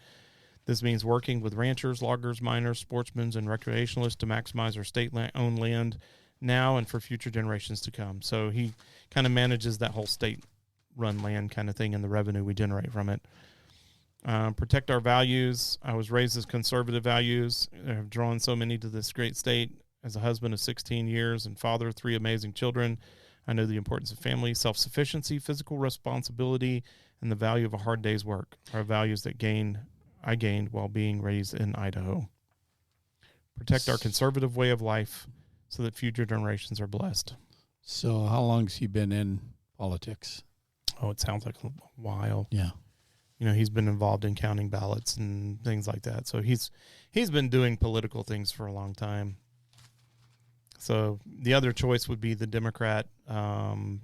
This means working with ranchers, loggers, miners, sportsmen, and recreationalists to maximize our state-owned land now and for future generations to come. So he kind of manages that whole state-run land kind of thing and the revenue we generate from it. Protect our values. I was raised as conservative values. I have drawn so many to this great state. As a husband of 16 years and father of 3 amazing children, I know the importance of family, self-sufficiency, physical responsibility, and the value of a hard day's work are values that I gained while being raised in Idaho. Protect our conservative way of life so that future generations are blessed. So how long has he been in politics? Oh, it sounds like a while. Yeah. He's been involved in counting ballots and things like that. So he's been doing political things for a long time. So the other choice would be the Democrat, Sean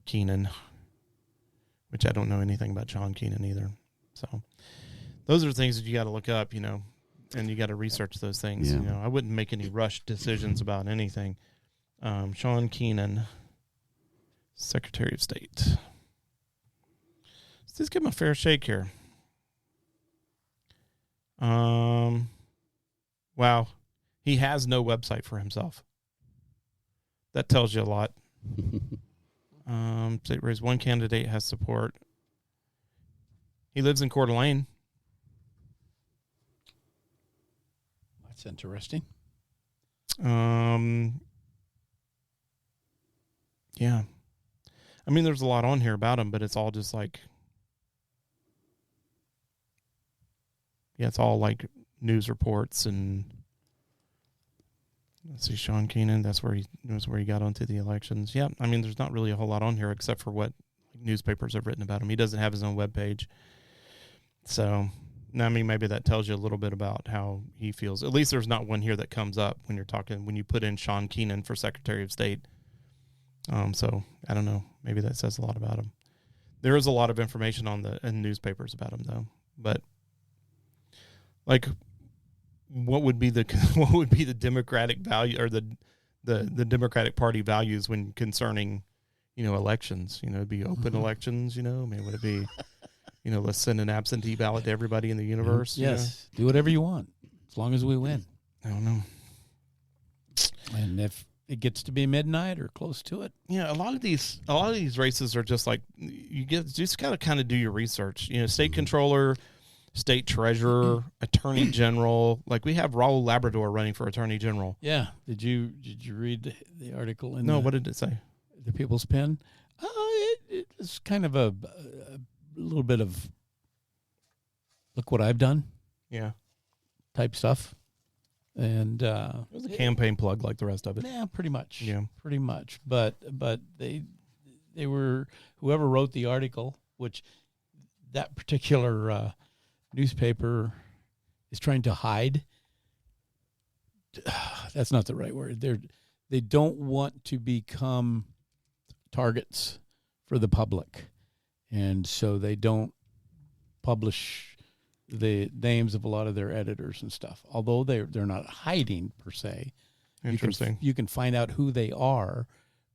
Keenan, which I don't know anything about Sean Keenan either. So those are things that you got to look up, and you got to research those things. Yeah. I wouldn't make any rushed decisions about anything. Sean Keenan, Secretary of State. Let's give him a fair shake here. Wow. He has no website for himself. That tells you a lot. State race, one candidate has support. He lives in Coeur d'Alene. That's interesting. Yeah. I mean, there's a lot on here about him, but it's all just like, it's all like news reports and. Let's see, Sean Keenan. That's where he got onto the elections. Yeah, I mean, there's not really a whole lot on here except for what newspapers have written about him. He doesn't have his own webpage. So, I mean, maybe that tells you a little bit about how he feels. At least there's not one here that comes up when you put in Sean Keenan for Secretary of State. So I don't know. Maybe that says a lot about him. There is a lot of information in newspapers about him, though. But like, what would be the Democratic value or the Democratic Party values when concerning, elections? It'd be open elections. I mean, would it be, let's send an absentee ballot to everybody in the universe? Yes, do whatever you want as long as we win. I don't know. And if it gets to be midnight or close to it, a lot of these races are just like just got to kind of do your research. State controller, state treasurer, attorney general. Like we have Raul Labrador running for attorney general. Yeah. Did you read the article in? No. What did it say? The People's Pen. It's kind of a little bit of look what I've done. Yeah. Type stuff. And it was a campaign plug like the rest of it. Yeah, pretty much. Yeah. Pretty much. But they were, whoever wrote the article, which that particular newspaper is trying to hide. That's not the right word. They don't want to become targets for the public, and so they don't publish the names of a lot of their editors and stuff. Although they're not hiding per se. Interesting. You can find out who they are,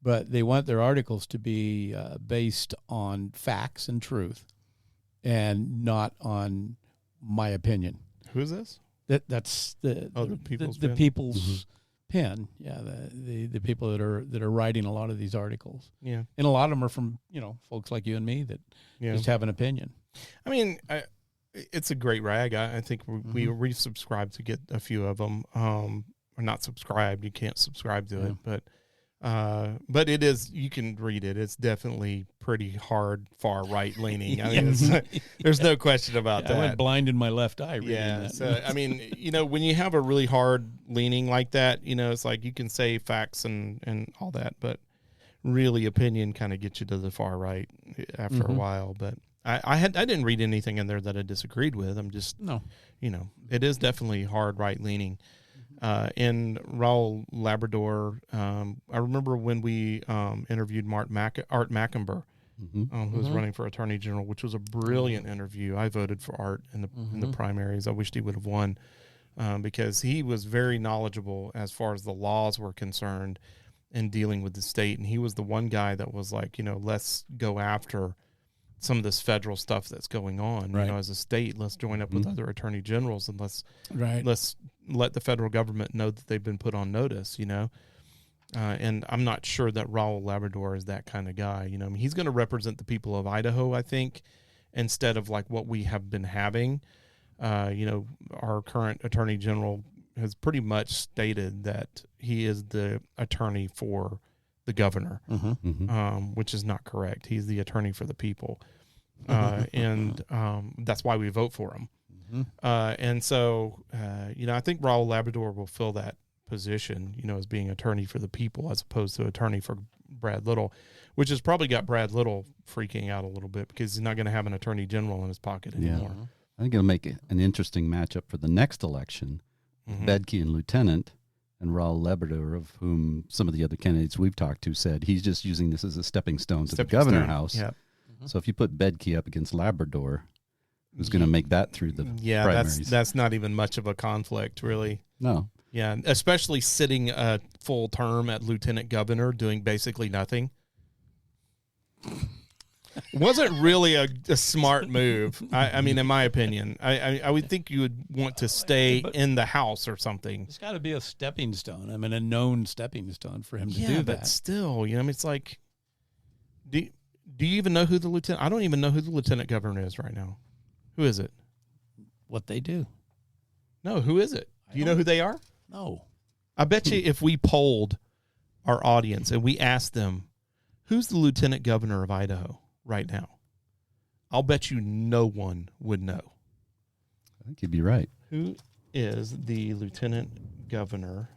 but they want their articles to be based on facts and truth, and not on my opinion. Who is this? That's the People's the Pen? People's pen. Yeah, the people that are writing a lot of these articles. Yeah, and a lot of them are from folks like you and me that just have an opinion. I mean, it's a great rag. I think we resubscribed to get a few of them. Or not subscribed. You can't subscribe to it, but it is. You can read it. It's definitely pretty hard, far right leaning. I mean, there's no question about that. I went blind in my left eye reading that. So I mean, when you have a really hard leaning like that, it's like you can say facts and all that, but really opinion kind of gets you to the far right after a while. But I didn't read anything in there that I disagreed with. I'm just it is definitely hard right leaning. In Raul Labrador, I remember when we interviewed Art Mackenber, who was running for Attorney General, which was a brilliant interview. I voted for Art in the primaries. I wished he would have won because he was very knowledgeable as far as the laws were concerned in dealing with the state. And he was the one guy that was like, let's go after some of this federal stuff that's going on. Right. As a state, let's join up with other attorney generals and let's let the federal government know that they've been put on notice, and I'm not sure that Raul Labrador is that kind of guy. I mean, he's going to represent the people of Idaho, I think, instead of like what we have been having. Our current attorney general has pretty much stated that he is the attorney for the governor, which is not correct. He's the attorney for the people. And that's why we vote for him. And so, I think Raul Labrador will fill that position, as being attorney for the people as opposed to attorney for Brad Little, which has probably got Brad Little freaking out a little bit because he's not going to have an attorney general in his pocket anymore. Yeah. I think it'll make an interesting matchup for the next election. Bedke and Lieutenant and Raul Labrador, of whom some of the other candidates we've talked to said he's just using this as a stepping stone to the governor house. Yep. So if you put Bedke up against Labrador, who's going to make that through the primaries? That's not even much of a conflict, really. No. Yeah, especially sitting a full term at lieutenant governor doing basically nothing. Wasn't really a smart move. I mean, in my opinion, I would think you would want to stay in the house or something. It's got to be a stepping stone. I mean, a known stepping stone for him to do that. But still, I mean, it's like, do you even know who the lieutenant? I don't even know who the lieutenant governor is right now. Who is it? What they do? No, who is it? Do you know who they are? No. I bet you if we polled our audience and we asked them, who's the lieutenant governor of Idaho right now, I'll bet you no one would know. I think you'd be right. Who is the lieutenant governor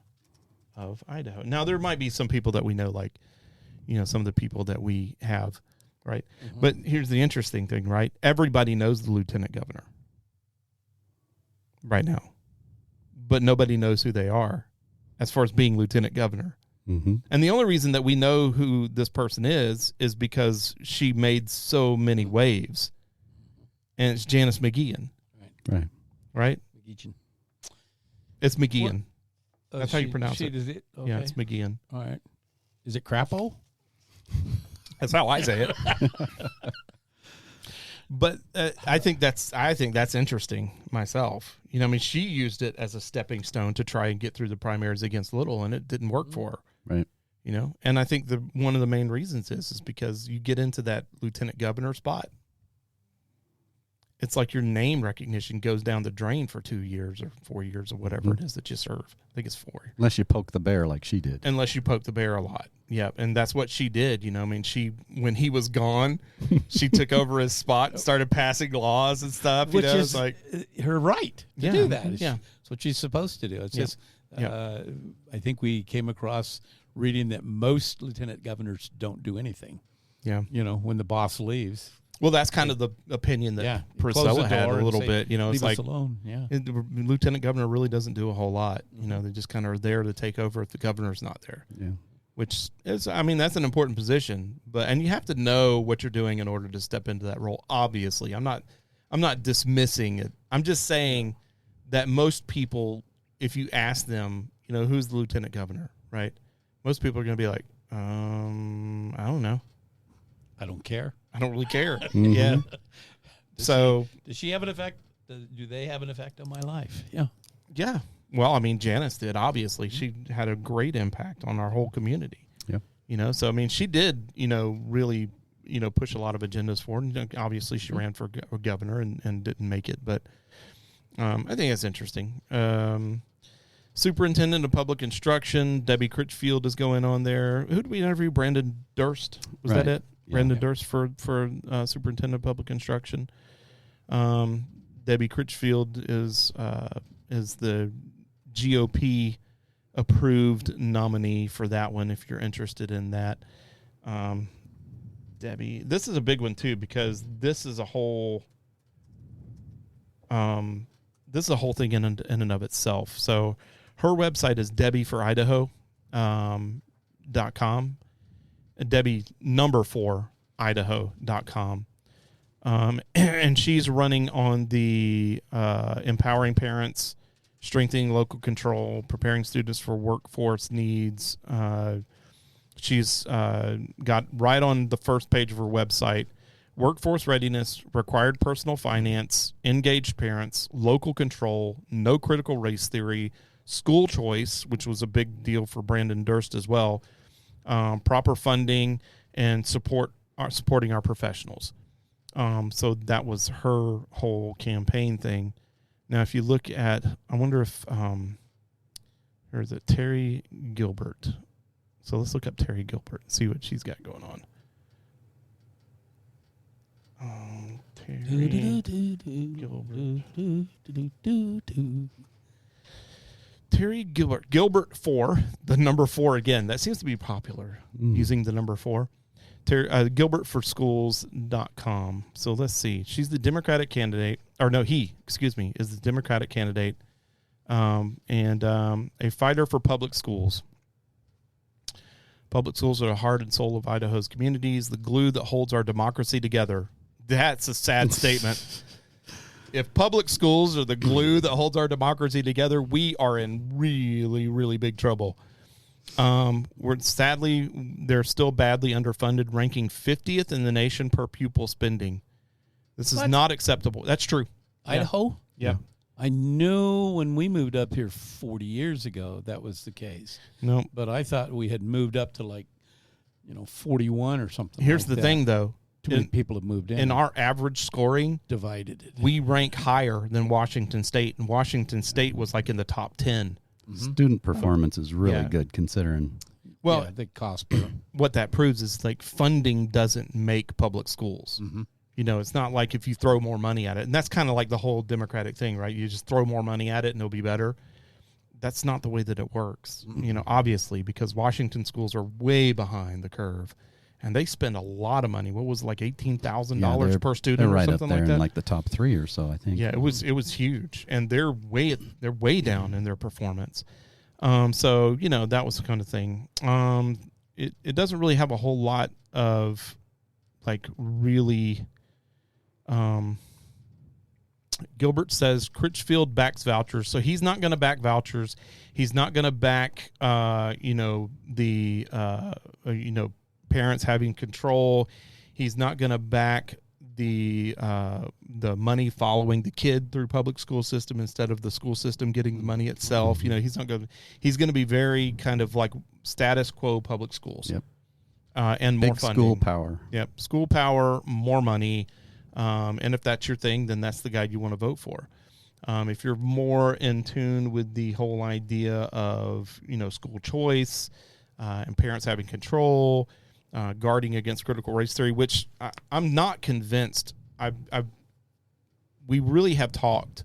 of Idaho? Now, there might be some people that we know, like, some of the people that we have, right? But here's the interesting thing, right? Everybody knows the lieutenant governor right now, but nobody knows who they are as far as being lieutenant governor. And the only reason that we know who this person is because she made so many waves, and it's Janice McGeehan. Right? McGeechan. It's McGeehan. That's how you pronounce it. Is it? Okay. Yeah, it's McGeehan. All right. Is it Crapo? That's how I say it. But I think that's interesting myself. I mean, she used it as a stepping stone to try and get through the primaries against Little, and it didn't work for her. Right. And I think one of the main reasons is because you get into that lieutenant governor spot. It's like your name recognition goes down the drain for 2 years or 4 years or whatever it is that you serve. I think it's 4. Unless you poke the bear like she did. Unless you poke the bear a lot. Yeah. And that's what she did. I mean, when he was gone, she took over his spot and started passing laws and stuff. Which is like her right to do that. Yeah. It's what she's supposed to do. It's just, I think we came across reading that most lieutenant governors don't do anything. Yeah. When the boss leaves. Well, that's kind of the opinion that Priscilla had a little bit. Leave it's like us alone. Yeah, the lieutenant governor really doesn't do a whole lot. They just kind of are there to take over if the governor's not there. Yeah, which is, I mean, that's an important position. And you have to know what you're doing in order to step into that role. Obviously, I'm not dismissing it. I'm just saying that most people, if you ask them, who's the lieutenant governor, right? Most people are going to be like, I don't know. I don't care. I don't really care. Yeah. Does she have an effect? Do they have an effect on my life? Yeah. Yeah. Well, I mean, Janice did, obviously. She had a great impact on our whole community. Yeah. You know, so, I mean, she did, really, push a lot of agendas forward. And obviously, she ran for governor and didn't make it. But I think that's interesting. Superintendent of Public Instruction, Debbie Critchfield is going on there. Who did we interview? Brandon Durst. Was that it? Yeah. Brandon Durst for Superintendent of Public Instruction. Debbie Critchfield is the GOP approved nominee for that one, if you're interested in that. Debbie, this is a big one too, because this is a whole thing in and of itself. So her website is DebbieForIdaho.com. Debbie #4Idaho.com. And she's running on the empowering parents, strengthening local control, preparing students for workforce needs. She's got right on the first page of her website, workforce readiness, required personal finance, engaged parents, local control, no critical race theory, school choice, which was a big deal for Brandon Durst as well, proper funding, and supporting our professionals. So that was her whole campaign thing. Now, if you look at, I wonder if, there's a Terry Gilbert. So let's look up Terry Gilbert and see what she's got going on. Terry Gilbert. Gilbert 4, the number 4 again. That seems to be popular, using the number 4. GilbertForSchools.com. So let's see. She's the Democratic candidate, is the Democratic candidate, and a fighter for public schools. Public schools are the heart and soul of Idaho's communities, the glue that holds our democracy together. That's a sad statement. If public schools are the glue that holds our democracy together, we are in really, really big trouble. They're still badly underfunded, ranking 50th in the nation per pupil spending. This is not acceptable. That's true. Idaho? Yeah. I knew when we moved up here 40 years ago that was the case. No. But I thought we had moved up to 41 or something. Here's the thing, though. Too many people have moved in. In our average scoring, divided it. We rank higher than Washington State, and Washington State was in the top 10. Mm-hmm. Student performance is really good considering. Well, the cost. What that proves is funding doesn't make public schools. Mm-hmm. It's not like if you throw more money at it, and that's kind of like the whole Democratic thing, right? You just throw more money at it and it'll be better. That's not the way that it works, obviously, because Washington schools are way behind the curve, and they spend a lot of money. What was it, $18,000 per student or something like that? They're in the top 3 or so, I think. Yeah, it was huge, and they're way down in their performance. So that was the kind of thing. It doesn't really have a whole lot of really. Gilbert says Critchfield backs vouchers, so he's not going to back vouchers. He's not going to back, parents having control. He's not going to back the money following the kid through public school system instead of the school system getting the money itself. He's not going. He's going to be very kind of status quo public schools. Yep. And more funding. School power. Yep. School power, more money. And if that's your thing, then that's the guy you want to vote for. If you're more in tune with the whole idea of, school choice, and parents having control, guarding against critical race theory, which I'm not convinced. We really have talked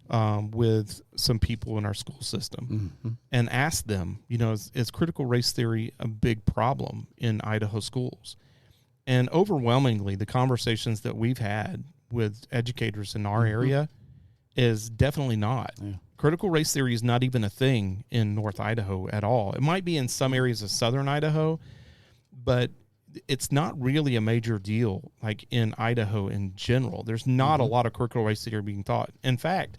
with some people in our school system and asked them, is critical race theory a big problem in Idaho schools? And overwhelmingly, the conversations that we've had with educators in our area is definitely not. Yeah. Critical race theory is not even a thing in North Idaho at all. It might be in some areas of southern Idaho, but it's not really a major deal in Idaho in general. There's not a lot of critical race theory being taught. In fact,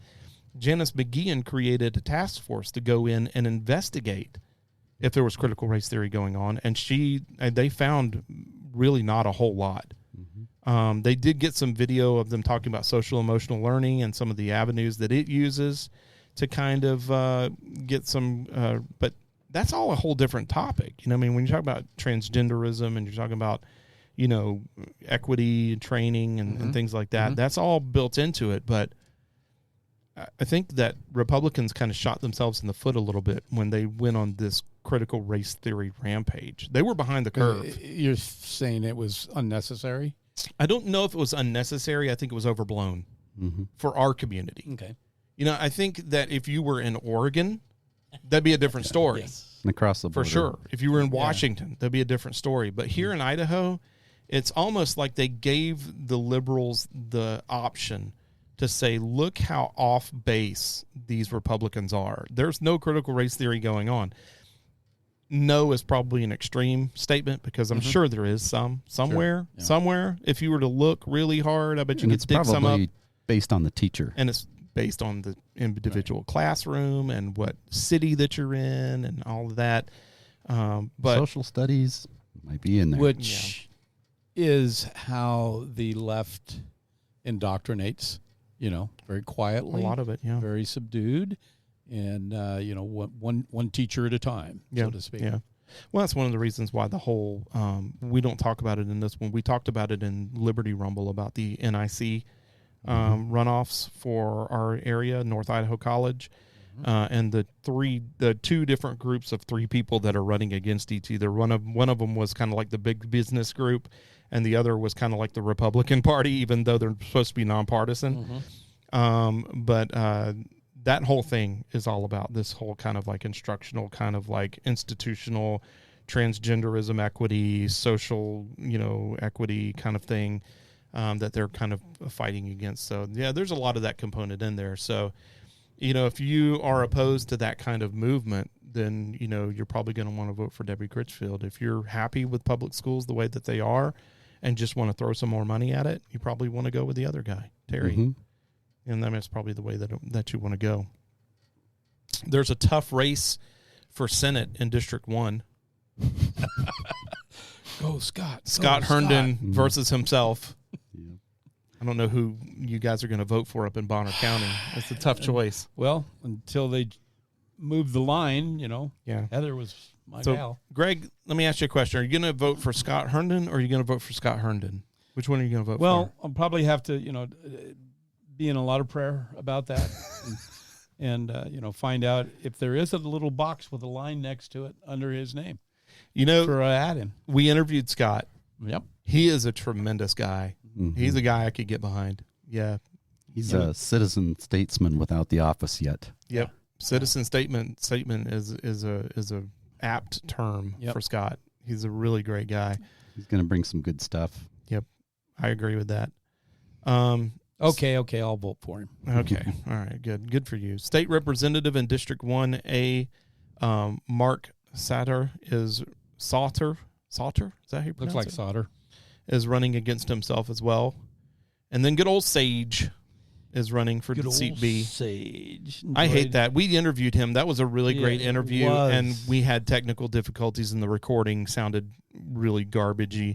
Janice McGeehan created a task force to go in and investigate if there was critical race theory going on, and they found really not a whole lot. They did get some video of them talking about social emotional learning and some of the avenues that it uses to kind of get some, but that's all a whole different topic. You know, I mean, when you talk about transgenderism and you're talking about, you know, equity and training and things like that, that's all built into it. But I think that Republicans kind of shot themselves in the foot a little bit when they went on this critical race theory rampage. They were behind the curve. You're saying it was unnecessary? I don't know if it was unnecessary. I think it was overblown for our community. Okay. You know, I think that if you were in Oregon, that'd be a different story. Yes. And across the border. For sure. If you were in Washington, that'd be a different story. But here in Idaho, it's almost like they gave the liberals the option to say, look how off base these Republicans are. There's no critical race theory going on. No is probably an extreme statement because I'm sure there is somewhere. If you were to look really hard, I bet you could dig some up. Based on the teacher. And it's based on the individual classroom and what city that you're in and all of that. But social studies might be in there. Which is how the left indoctrinates, you know, very quietly. A lot of it, very subdued, and you know, one teacher at a time, so to speak. Yeah. Well, that's one of the reasons why the whole we don't talk about it in this one. We talked about it in Liberty Rumble about the NIC runoffs for our area, North Idaho College, and the two different groups of three people that are running against each other. One of them was kind of like the big business group, and the other was kind of like the Republican Party, even though they're supposed to be nonpartisan. But that whole thing is all about this whole kind of like instructional, kind of like institutional transgenderism, equity, social, you know, equity kind of thing that they're kind of fighting against. So, yeah, there's a lot of that component in there. So, you know, if you are opposed to that kind of movement, then, you know, you're probably going to want to vote for Debbie Critchfield. If you're happy with public schools the way that they are and just want to throw some more money at it, you probably want to go with the other guy, Terry. And that's probably the way that you want to go. There's a tough race for Senate in District 1. Go, Scott. Scott Herndon versus himself. I don't know who you guys are going to vote for up in Bonner County. It's a tough choice. Well, until they moved the line, you know, Heather was my gal. Greg, let me ask you a question. Are you going to vote for Scott Herndon or are you going to vote for Scott Herndon? Which one are you going to vote for? Well, I'll probably have to, you know, be in a lot of prayer about that and you know, find out if there is a little box with a line next to it under his name. You know, for add-in. We interviewed Scott. Yep. He is a tremendous guy. He's a guy I could get behind. Yeah. He's a citizen statesman without the office yet. Yep. Citizen statement is a apt term for Scott. He's a really great guy. He's going to bring some good stuff. Yep. I agree with that. Okay, I'll vote for him. Okay. All right, good for you. State Representative in District 1A, Mark Sauter. Is that how you pronounce Looks like it? Sauter. Is running against himself as well. And then good old Sage is running for seat B. Sage. I hate that. We interviewed him. That was a really great interview, and we had technical difficulties, and the recording sounded really garbagey.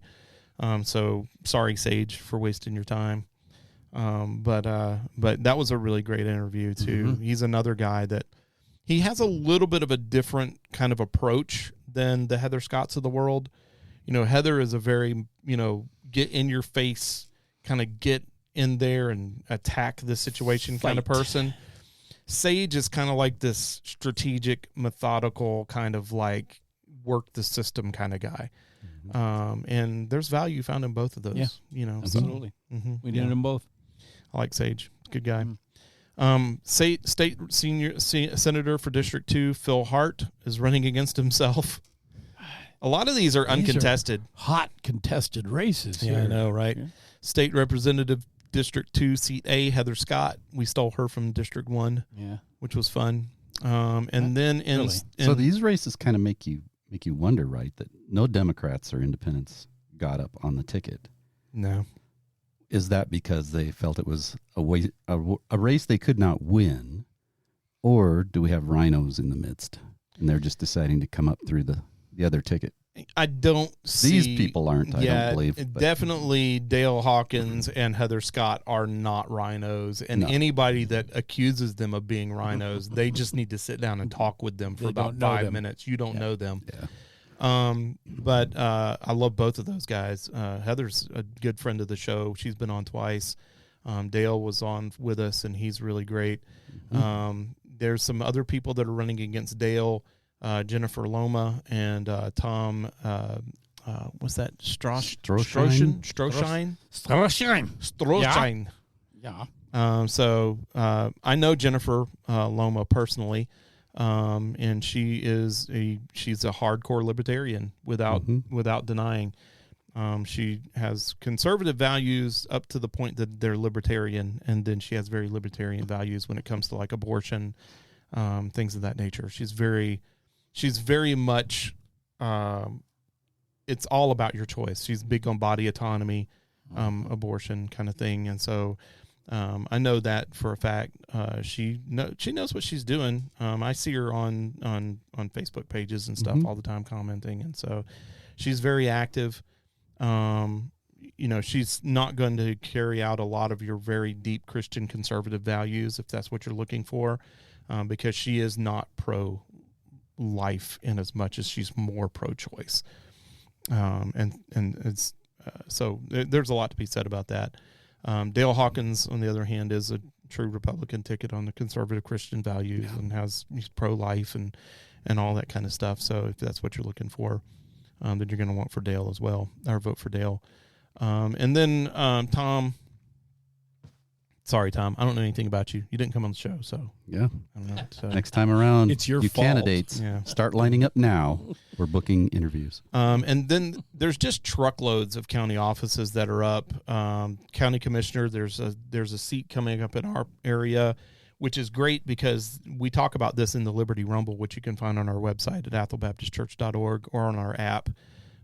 So sorry, Sage, for wasting your time. But that was a really great interview too. He's another guy that he has a little bit of a different kind of approach than the Heather Scotts of the world. You know, Heather is a very, you know, get in your face, kind of get in there and attack the situation kind of person. Sage is kind of like this strategic, methodical, kind of like work the system kind of guy. And there's value found in both of those. Yeah, you know, absolutely. We needed them both. I like Sage. Good guy. State senior senator for District 2, Phil Hart, is running against himself. A lot of these are uncontested. Hot contested races. Yeah, here. I know, right? Yeah. State Representative District 2, Seat A, Heather Scott. We stole her from District 1, which was fun. And then so these races kind of make you wonder, right, that no Democrats or independents got up on the ticket. No. Is that because they felt it was a race they could not win, or do we have rhinos in the midst and they're just deciding to come up through the other ticket? I don't see These people aren't, I don't believe. But Definitely Dale Hawkins and Heather Scott are not rhinos. And anybody that accuses them of being rhinos, they just need to sit down and talk with them for about 5 minutes. You don't know them. yeah. But I love both of those guys. Heather's a good friend of the show. She's been on twice. Dale was on with us, and he's really great. There's some other people that are running against Dale. Jennifer Loma and Tom, what's that? Stroshine. Yeah. So I know Jennifer Loma personally, and she's a hardcore libertarian without denying. She has conservative values up to the point that they're libertarian, and then she has very libertarian values when it comes to like abortion, things of that nature. She's very much, it's all about your choice. She's big on body autonomy, abortion kind of thing. And so I know that for a fact. She knows what she's doing. I see her on Facebook pages and stuff all the time commenting. And so she's very active. She's not going to carry out a lot of your very deep Christian conservative values if that's what you're looking for, because she is not pro-life in as much as she's more pro-choice. And it's so there's a lot to be said about that. Dale Hawkins, on the other hand, is a true Republican ticket on the conservative Christian values and he's pro-life and all that kind of stuff. So if that's what you're looking for, then you're going to want for Dale as well, or vote for Dale. And then Tom. Sorry, Tom. I don't know anything about you. You didn't come on the show, so yeah. I don't know. So. Next time around, it's your you fault. Candidates start lining up now. We're booking interviews. And then there's just truckloads of county offices that are up. County commissioner, there's a seat coming up in our area, which is great because we talk about this in the Liberty Rumble, which you can find on our website at atholbaptistchurch.org or on our app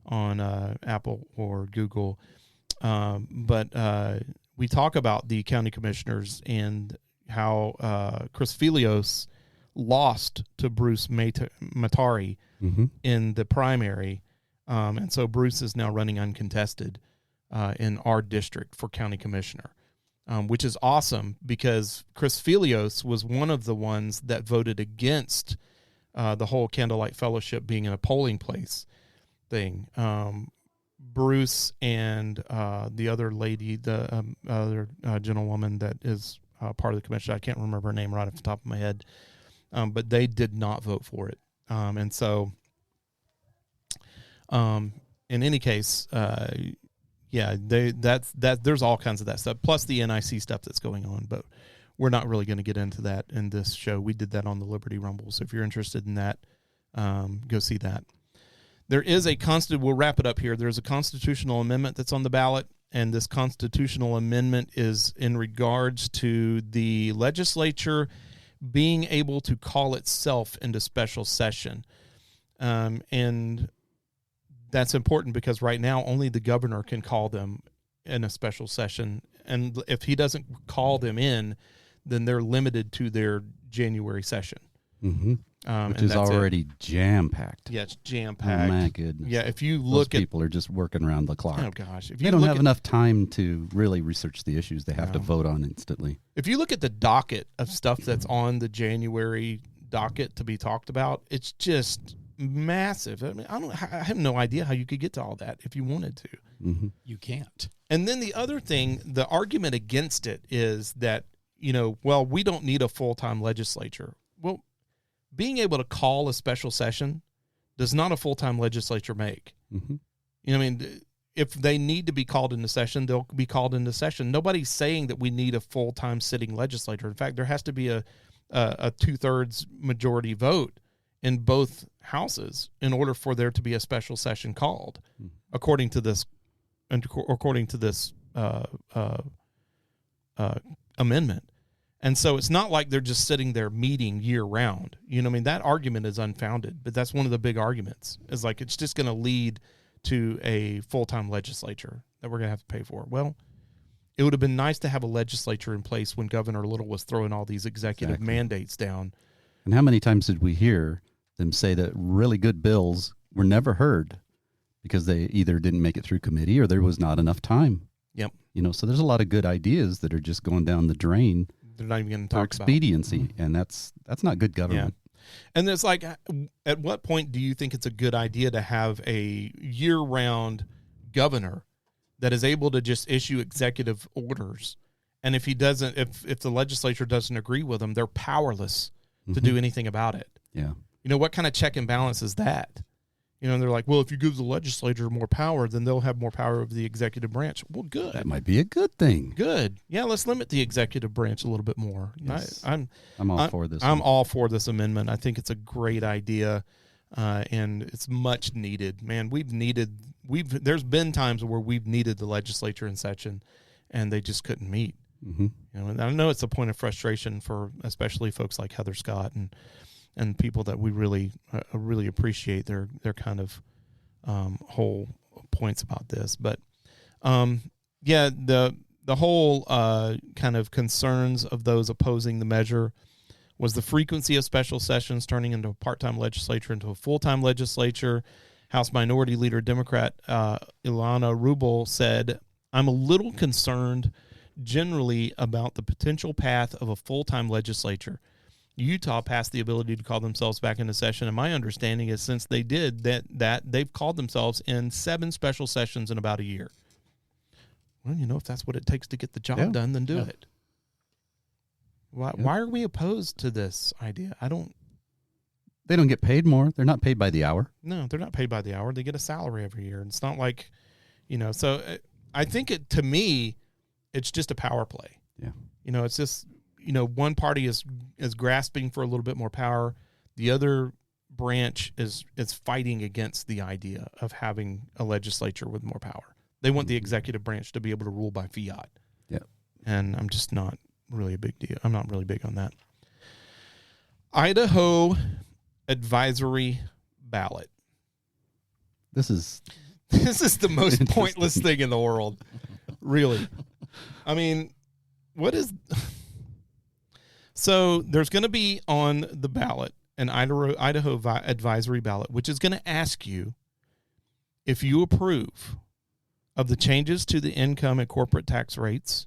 on Apple or Google. But we talk about the county commissioners and how Chris Filios lost to Bruce Matari in the primary. And so Bruce is now running uncontested in our district for county commissioner, which is awesome because Chris Filios was one of the ones that voted against the whole Candlelight Fellowship being in a polling place thing. Bruce and the other lady, the other gentlewoman that is part of the commission, I can't remember her name right off the top of my head, but they did not vote for it. And so, in any case, there's all kinds of that stuff, plus the NIC stuff that's going on, but we're not really going to get into that in this show. We did that on the Liberty Rumble, so if you're interested in that, go see that. There is we'll wrap it up here. There's a constitutional amendment that's on the ballot, and this constitutional amendment is in regards to the legislature being able to call itself into special session. And that's important because right now only the governor can call them in a special session. And if he doesn't call them in, then they're limited to their January session. Mm-hmm. Which is already jam-packed. Yeah, it's jam-packed. Oh, my goodness. Yeah, if you look Those people are just working around the clock. Oh, gosh. If they don't have enough time to really research the issues. They have to vote on instantly. If you look at the docket of stuff that's on the January docket to be talked about, it's just massive. I mean, I have no idea how you could get to all that if you wanted to. Mm-hmm. You can't. And then the other thing, the argument against it is that, we don't need a full-time legislature. Well, being able to call a special session does not a full-time legislature make. Mm-hmm. If they need to be called into session, they'll be called into session. Nobody's saying that we need a full-time sitting legislature. In fact, there has to be a 2/3 majority vote in both houses in order for there to be a special session called, according to this amendment. And so it's not like they're just sitting there meeting year round. That argument is unfounded, but that's one of the big arguments is like, it's just going to lead to a full-time legislature that we're going to have to pay for. Well, it would have been nice to have a legislature in place when Governor Little was throwing all these executive mandates down. And how many times did we hear them say that really good bills were never heard because they either didn't make it through committee or there was not enough time. Yep. So there's a lot of good ideas that are just going down the drain. They're not even going to for talk expediency, about. and that's not good government. Yeah. And it's like, at what point do you think it's a good idea to have a year-round governor that is able to just issue executive orders? And if he doesn't, if the legislature doesn't agree with him, they're powerless to do anything about it. Yeah. What kind of check and balance is that? And they're like, well, if you give the legislature more power, then they'll have more power over the executive branch. Well, good. That might be a good thing. Good. Yeah, let's limit the executive branch a little bit more. Yes. I'm all for this. I'm all for this amendment. I think it's a great idea, and it's much needed. Man, there's been times where we've needed the legislature in session, and they just couldn't meet. Mm-hmm. And I know it's a point of frustration for especially folks like Heather Scott and people that we really appreciate their kind of whole points about this. But the whole kind of concerns of those opposing the measure was the frequency of special sessions turning into a part-time legislature into a full-time legislature. House Minority Leader Democrat Ilana Rubel said, "I'm a little concerned generally about the potential path of a full-time legislature. Utah passed the ability to call themselves back into session, and my understanding is since they did that they've called themselves in 7 special sessions in about a year." Well, if that's what it takes to get the job done, then do it. Why are we opposed to this idea? They don't get paid more. They're not paid by the hour. No, they're not paid by the hour. They get a salary every year. It's not like, so I think to me, it's just a power play. Yeah. It's just, one party is grasping for a little bit more power. The other branch is fighting against the idea of having a legislature with more power. They want the executive branch to be able to rule by fiat. Yeah. And I'm just not really a big deal. I'm not really big on that. Idaho advisory ballot. This is the most pointless thing in the world. Really. I mean, what is... So there's going to be on the ballot an Idaho advisory ballot, which is going to ask you if you approve of the changes to the income and corporate tax rates,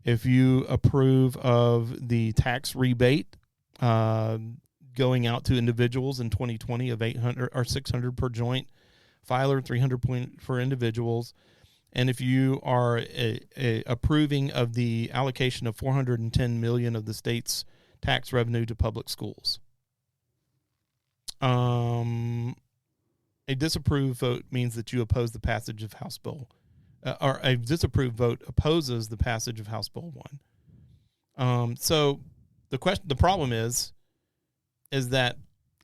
if you approve of the tax rebate going out to individuals in 2020 of $800 or $600 per joint filer, $300 for individuals, and if you are approving of the allocation of $410 million of the state's tax revenue to public schools. A disapproved vote means that you oppose the passage of House Bill, or a disapproved vote opposes the passage of House Bill 1. So the problem is that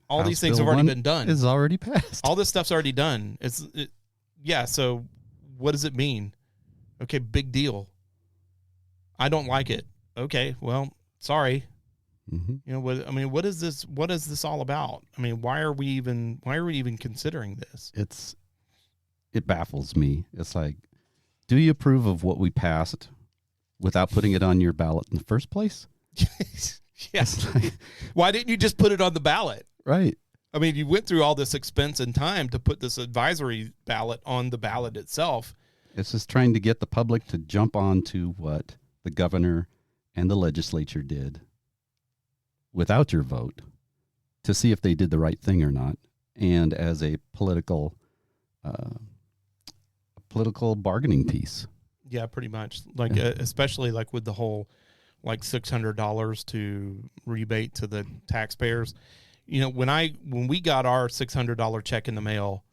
all House these things Bill have already 1 been done. Is already passed. All this stuff's already done. So what does it mean? Okay, big deal. I don't like it. Okay, well, sorry. Mm-hmm. What is this? What is this all about? I mean, why are we even considering this? It baffles me. It's like, do you approve of what we passed without putting it on your ballot in the first place? Yes. Why didn't you just put it on the ballot? Right. I mean, you went through all this expense and time to put this advisory ballot on the ballot itself. It's just trying to get the public to jump on to what the governor and the legislature did without your vote to see if they did the right thing or not. And as a political bargaining piece. Yeah, pretty much. Like, especially like with the whole, like $600 to rebate to the taxpayers. When we got our $600 check in the mail,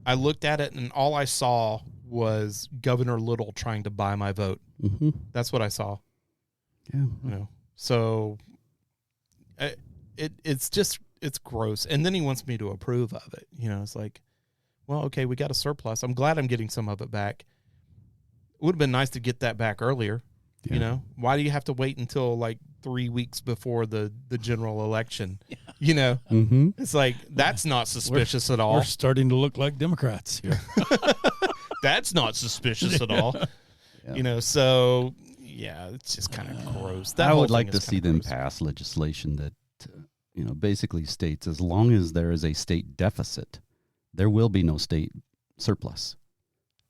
I looked at it and all I saw was Governor Little trying to buy my vote. Mm-hmm. That's what I saw. Yeah. So it's gross. And then he wants me to approve of it. It's like, well, okay, we got a surplus. I'm glad I'm getting some of it back. It would have been nice to get that back earlier. Yeah. Why do you have to wait until like 3 weeks before the general election? Mm-hmm. It's like, that's not suspicious at all. We're starting to look like Democrats here. That's not suspicious at all. Yeah. So yeah, it's just kind of gross. I would like to see them pass legislation that, basically states as long as there is a state deficit, there will be no state surplus.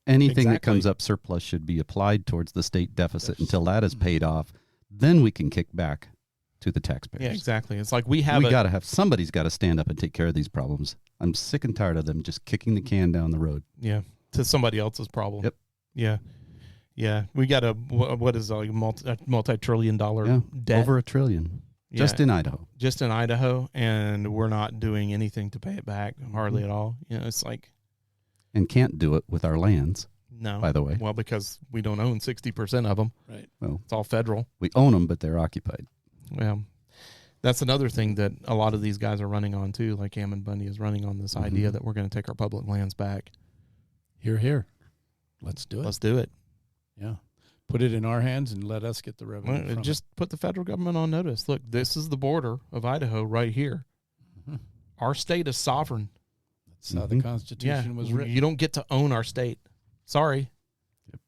Anything that Exactly. comes up surplus should be applied towards the state deficit until that is paid off. Then we can kick back to the taxpayers. Yeah, exactly. It's like Somebody's got to stand up and take care of these problems. I'm sick and tired of them just kicking the can down the road. Yeah, to somebody else's problem. Yep. Yeah. Yeah. We got what is a multi-trillion-dollar debt. Over $1 trillion. Just in Idaho. Just in Idaho, and we're not doing anything to pay it back, hardly at all. It's like... And can't do it with our lands, No. by the way. Well, because we don't own 60% of them. Right. Well, It's all federal. we own them, but they're occupied. Well, that's another thing that a lot of these guys are running on, too, like Ammon Bundy is running on this idea that we're going to take our public lands back. Here. Let's do it. Let's do it. Yeah. Put it in our hands and let us get the revenue. Well, from just put the federal government on notice. Look, this is the border of Idaho right here. Mhm. Our state is sovereign. That's how the Constitution was written. You don't get to own our state. Sorry.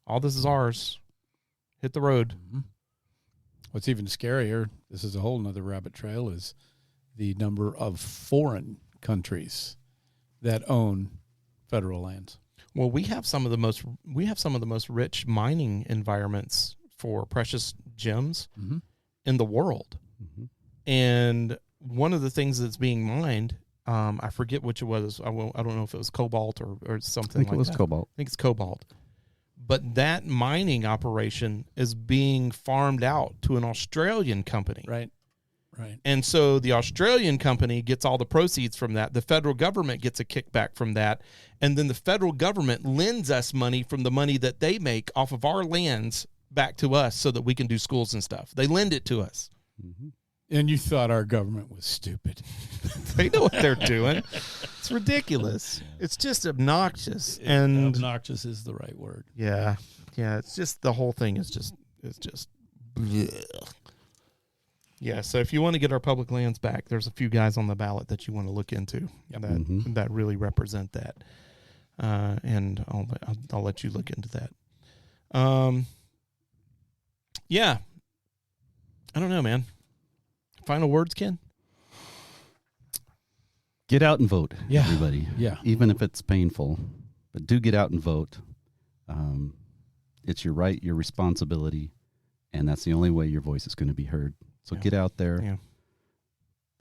All this is ours. Hit the road. Mhm. What's even scarier, this is a whole nother rabbit trail, is the number of foreign countries that own federal lands. Well, we have some of the most rich mining environments for precious gems in the world. Mm-hmm. And one of the things that's being mined, I forget which it was. I don't know if it was cobalt or something I think like it was that. cobalt. I think it's cobalt. But that mining operation is being farmed out to an Australian company. Right. And so the Australian company gets all the proceeds from that. The federal government gets a kickback from that. And then the federal government lends us money from the money that they make off of our lands back to us so that we can do schools and stuff. They lend it to us. Mm-hmm. And you thought our government was stupid. They know what they're doing. It's ridiculous. It's just obnoxious. And obnoxious is the right word. yeah, it's just the whole thing is just bleh. Yeah, so if you want to get our public lands back, there's a few guys on the ballot that you want to look into that really represent that. And I'll let you look into that. Yeah. I don't know, man. Final words, Ken? Get out and vote, Yeah. everybody. Yeah. Even if it's painful, but do get out and vote. It's your right, your responsibility, and that's the only way your voice is going to be heard. So get out there,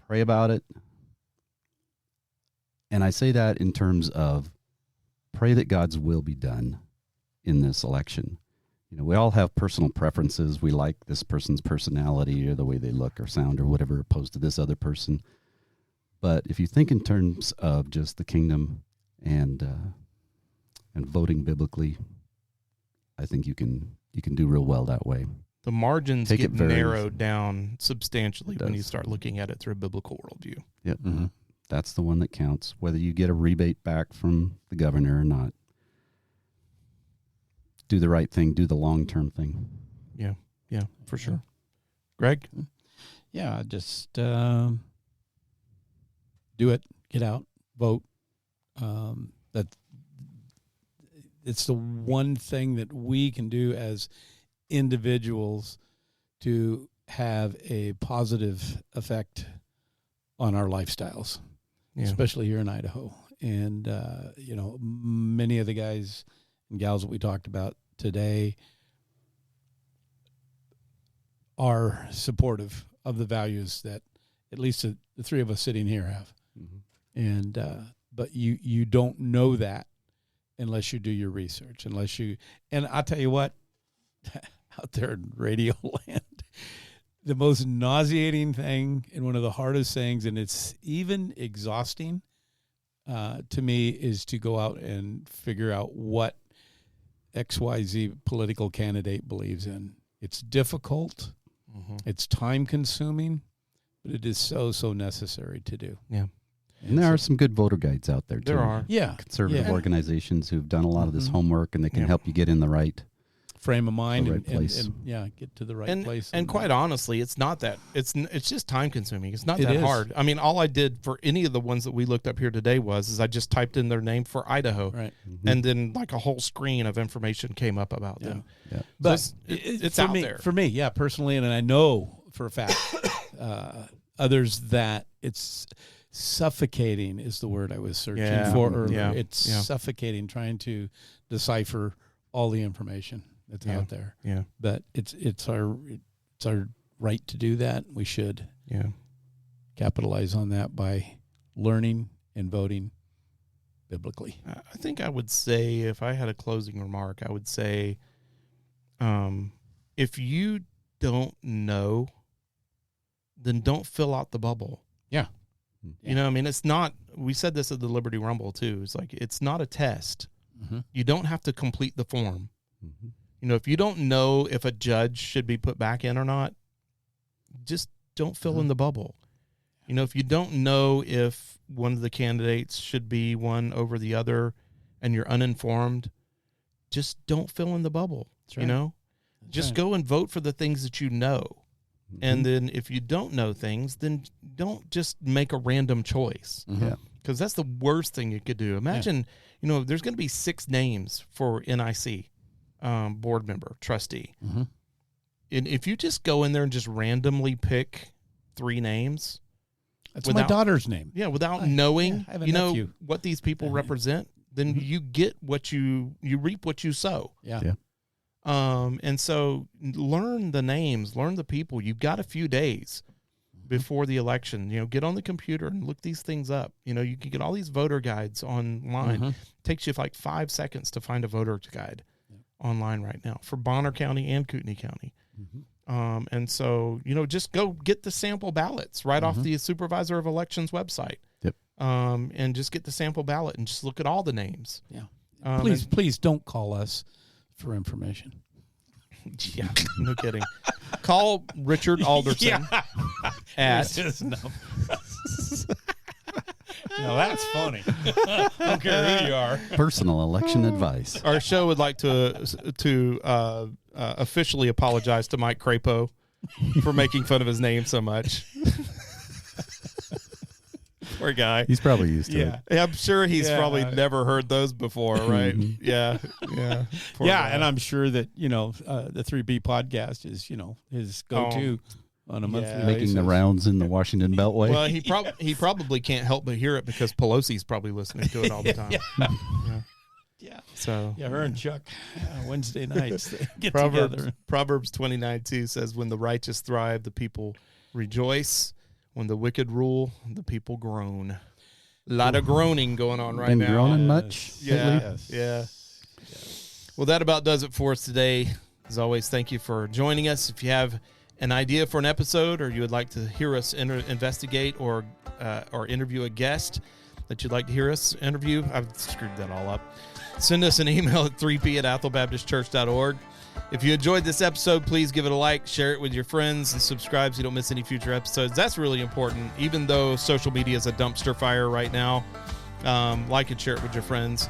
pray about it. And I say that in terms of pray that God's will be done in this election. You know, we all have personal preferences. We like this person's personality or the way they look or sound or whatever opposed to this other person. But if you think in terms of just the kingdom and voting biblically, I think you can do real well that way. The margins get narrowed down substantially when you start looking at it through a biblical worldview. Yep. Mm-hmm. That's the one that counts, whether you get a rebate back from the governor or not. Do the right thing, do the long-term thing. Yeah, for sure. Greg? Yeah, just do it. Get out, vote. That it's the one thing that we can do as individuals to have a positive effect on our lifestyles, especially here in Idaho. And, many of the guys and gals that we talked about today are supportive of the values that at least the three of us sitting here have. Mm-hmm. And, but you don't know that unless you do your research, and I'll tell you what, out there in radio land, the most nauseating thing and one of the hardest things, and it's even exhausting to me, is to go out and figure out what XYZ political candidate believes in. It's difficult. Mm-hmm. It's time consuming, but it is so necessary to do. Yeah. And there are some good voter guides out there, too. There are. Yeah. Conservative organizations who've done a lot of this homework, and they can help you get in the right frame of mind and get to the right place. And quite honestly, it's not that. It's just time consuming. It's not that hard. I mean, all I did for any of the ones that we looked up here today is I just typed in their name for Idaho. Right. Mm-hmm. And then like a whole screen of information came up about them. Yeah. But so it's out out there. For me, personally, and I know for a fact others that it's suffocating is the word I was searching Yeah. for earlier. Yeah. It's Yeah. suffocating trying to decipher all the information that's Yeah. out there. Yeah. But it's our right to do that. We should Yeah. capitalize on that by learning and voting biblically. I think I would say, if I had a closing remark, I would say, if you don't know, then don't fill out the bubble. Yeah. You know, I mean, it's not, we said this at the Liberty Rumble too. It's like, it's not a test. Mm-hmm. You don't have to complete the form. Mm-hmm. You know, if you don't know if a judge should be put back in or not, just don't fill in the bubble. You know, if you don't know if one of the candidates should be one over the other and you're uninformed, just don't fill in the bubble. That's right. You know, That's just right. go and vote for the things that you know. Mm-hmm. And then if you don't know things, then don't just make a random choice. Mm-hmm. Yeah. Because that's the worst thing you could do. Imagine, you know, there's going to be 6 names for NIC, board member, trustee. Mm-hmm. And if you just go in there and just randomly pick 3 names, That's my daughter's name. without knowing, I have a you know, nephew. what these people represent, then you get what you reap what you sow. Yeah. Yeah. And so learn the names, learn the people. You've got a few days before the election. You know, get on the computer and look these things up. You know, you can get all these voter guides online. Mm-hmm. Takes you like 5 seconds to find a voter guide online right now for Bonner County and Kootenai County. Mm-hmm. And so, you know, just go get the sample ballots right off the Supervisor of Elections website. Yep. And just get the sample ballot and just look at all the names. Yeah. Please don't call us for information. Yeah, no kidding. Call Richard Alderson at Now that's funny. I don't care who you are. Personal election advice. Our show would like to officially apologize to Mike Crapo for making fun of his name so much. Poor guy. He's probably used to it. Yeah, I'm sure he's Yeah. probably never heard those before, right? Yeah. Poor guy. And I'm sure that, you know, the 3B podcast is, you know, his go-to on a monthly basis. Making the rounds in the Washington Beltway. Well, he probably can't help but hear it because Pelosi's probably listening to it all the time. Yeah. So Yeah, her and Chuck Wednesday nights they get together. Proverbs 29:2 says, "When the righteous thrive, the people rejoice. When the wicked rule, the people groan." A lot of groaning going on right Been now. groaning much lately? Yeah. Well, that about does it for us today. As always, thank you for joining us. If you have an idea for an episode, or you would like to hear us investigate or interview a guest that you'd like to hear us interview, I've screwed that all up. Send us an email at 3p@athelbaptistchurch.org. If you enjoyed this episode, please give it a like, share it with your friends, and subscribe so you don't miss any future episodes. That's really important. Even though social media is a dumpster fire right now, like and share it with your friends.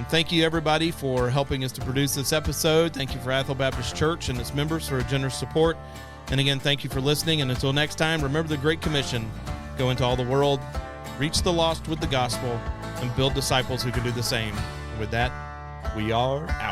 Thank you, everybody, for helping us to produce this episode. Thank you for Athel Baptist Church and its members for a generous support. And again, thank you for listening. And until next time, remember the Great Commission. Go into all the world, reach the lost with the gospel, and build disciples who can do the same. With that, we are out.